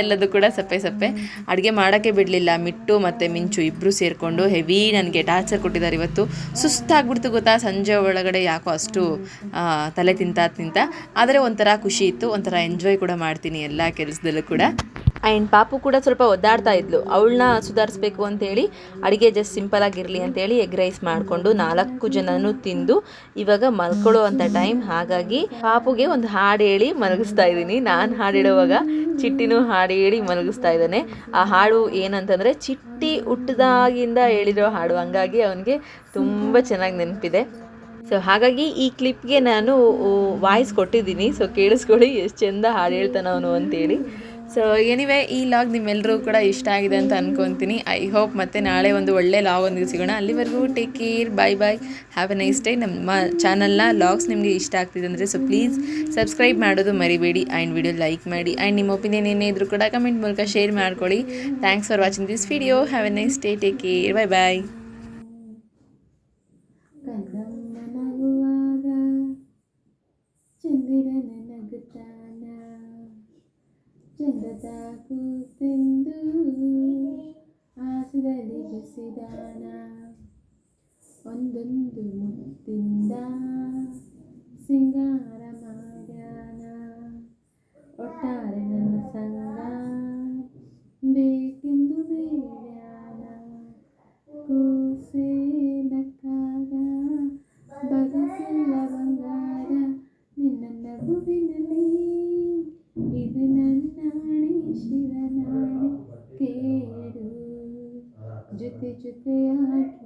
ಎಲ್ಲದೂ ಕೂಡ ಸಪ್ಪೆ. ಅಡುಗೆ ಮಾಡೋಕ್ಕೆ ಬಿಡಲಿಲ್ಲ. ಮಿಟ್ಟು ಮತ್ತು ಮಿಂಚು ಇಬ್ಬರು ಸೇರಿಕೊಂಡು ಹೆವಿ ನನಗೆ ಟಾರ್ಚರ್ ಕೊಟ್ಟಿದ್ದಾರೆ ಇವತ್ತು. ಸುಸ್ತಾಗ್ಬಿಡ್ತು ಗೊತ್ತಾ, ಸಂಜೆ ಒಳಗಡೆ ಯಾಕೋ ಅಷ್ಟು ತಲೆ ತಿಂತ ಆದರೆ ಒಂಥರ ಖುಷಿ ಇತ್ತು, ಒಂಥರ ಎಂಜಾಯ್ ಕೂಡ ಮಾಡ್ತೀನಿ ಎಲ್ಲ ಕೆಲಸದಲ್ಲೂ ಕೂಡ. ಆ್ಯಂಡ್ ಪಾಪು ಕೂಡ ಸ್ವಲ್ಪ ಒದ್ದಾಡ್ತಾ ಇದ್ಲು. ಅವಳನ್ನ ಸುಧಾರಿಸ್ಬೇಕು ಅಂತೇಳಿ ಅಡುಗೆ ಜಸ್ಟ್ ಸಿಂಪಲಾಗಿರಲಿ ಅಂತೇಳಿ ಎಗ್ ರೈಸ್ ಮಾಡಿಕೊಂಡು 4 ಜನನೂ ತಿಂದು ಇವಾಗ ಮಲ್ಕೊಳ್ಳೋ ಅಂಥ ಟೈಮ್. ಹಾಗಾಗಿ ಪಾಪುಗೆ ಒಂದು ಹಾಡು ಹೇಳಿ ಮಲಗಿಸ್ತಾ ಇದ್ದೀನಿ. ನಾನು ಹಾಡು ಹೇಳುವಾಗ ಚಿಟ್ಟಿನೂ ಹಾಡು ಹೇಳಿ ಮಲಗಿಸ್ತಾ ಇದ್ದಾನೆ. ಆ ಹಾಡು ಏನಂತಂದರೆ ಚಿಟ್ಟಿ ಹುಟ್ಟಿದಾಗಿಂದ ಹೇಳಿರೋ ಹಾಡು, ಹಂಗಾಗಿ ಅವನಿಗೆ ತುಂಬ ಚೆನ್ನಾಗಿ ನೆನಪಿದೆ. ಸೊ ಹಾಗಾಗಿ ಈ ಕ್ಲಿಪ್ಗೆ ನಾನು ವಾಯ್ಸ್ ಕೊಟ್ಟಿದ್ದೀನಿ. ಸೊ ಕೇಳಿಸ್ಕೊಳ್ಳಿ ಎಷ್ಟು ಚೆಂದ ಹಾಡು ಹೇಳ್ತಾನೆ ಅವನು ಅಂತೇಳಿ. ಸೊ ಎನಿವೆ, ಈ ಲಾಗ್ ನಿಮ್ಮೆಲ್ಲರೂ ಕೂಡ ಇಷ್ಟ ಆಗಿದೆ ಅಂತ ಅನ್ಕೊತೀನಿ. ಐ ಹೋಪ್ ಮತ್ತೆ ನಾಳೆ ಒಂದು ಒಳ್ಳೆ ಲಾಗ್ ಒಂದಿಗೆ ಸಿಗೋಣ. ಅಲ್ಲಿವರೆಗೂ take care, bye. Have a nice day. ನಮ್ಮ ಚಾನಲ್ನ ಲಾಗ್ಸ್ ನಿಮಗೆ ಇಷ್ಟ ಆಗ್ತಿದೆ ಅಂದರೆ ಸೊ ಪ್ಲೀಸ್ ಸಬ್ಸ್ಕ್ರೈಬ್ ಮಾಡೋದು ಮರಿಬೇಡಿ. ಆ್ಯಂಡ್ ವಿಡಿಯೋ ಲೈಕ್ ಮಾಡಿ. ಆ್ಯಂಡ್ ನಿಮ್ಮ ಒಪಿನಿಯನ್ ಏನೇ ಇದ್ರೂ ಕೂಡ ಕಮೆಂಟ್ ಮೂಲಕ ಶೇರ್ ಮಾಡ್ಕೊಳ್ಳಿ. Thanks for watching this video. Have a nice day. Take care. Bye. ಚಂದದ ಕೂತೆಂದು ಆಸದಲ್ಲಿ ಬೆಸಿದಾನ, ಒಂದೊಂದು ಮುತ್ತಿಂದ ಸಿಂಗಾರ ಮಾಡ್ಯಾನ, ಒಟ್ಟಾರೆ ನನ್ನ ಸಂಗ ಬೇಕೆಂದು ಬೇಡ್ಯಾನ, ಕೂಸೆ ನಕ್ಕಾಗ ಬಗಸಿಲ್ಲ ಬಂಗಾರ, ನಿನ್ನ ನಗುವಿನಲ್ಲಿ ಇದು ನನ್ನಾಣೆ ಶಿವನಾಣೆ, ಕೇಳು ಜೊತೆಯಾಗಿ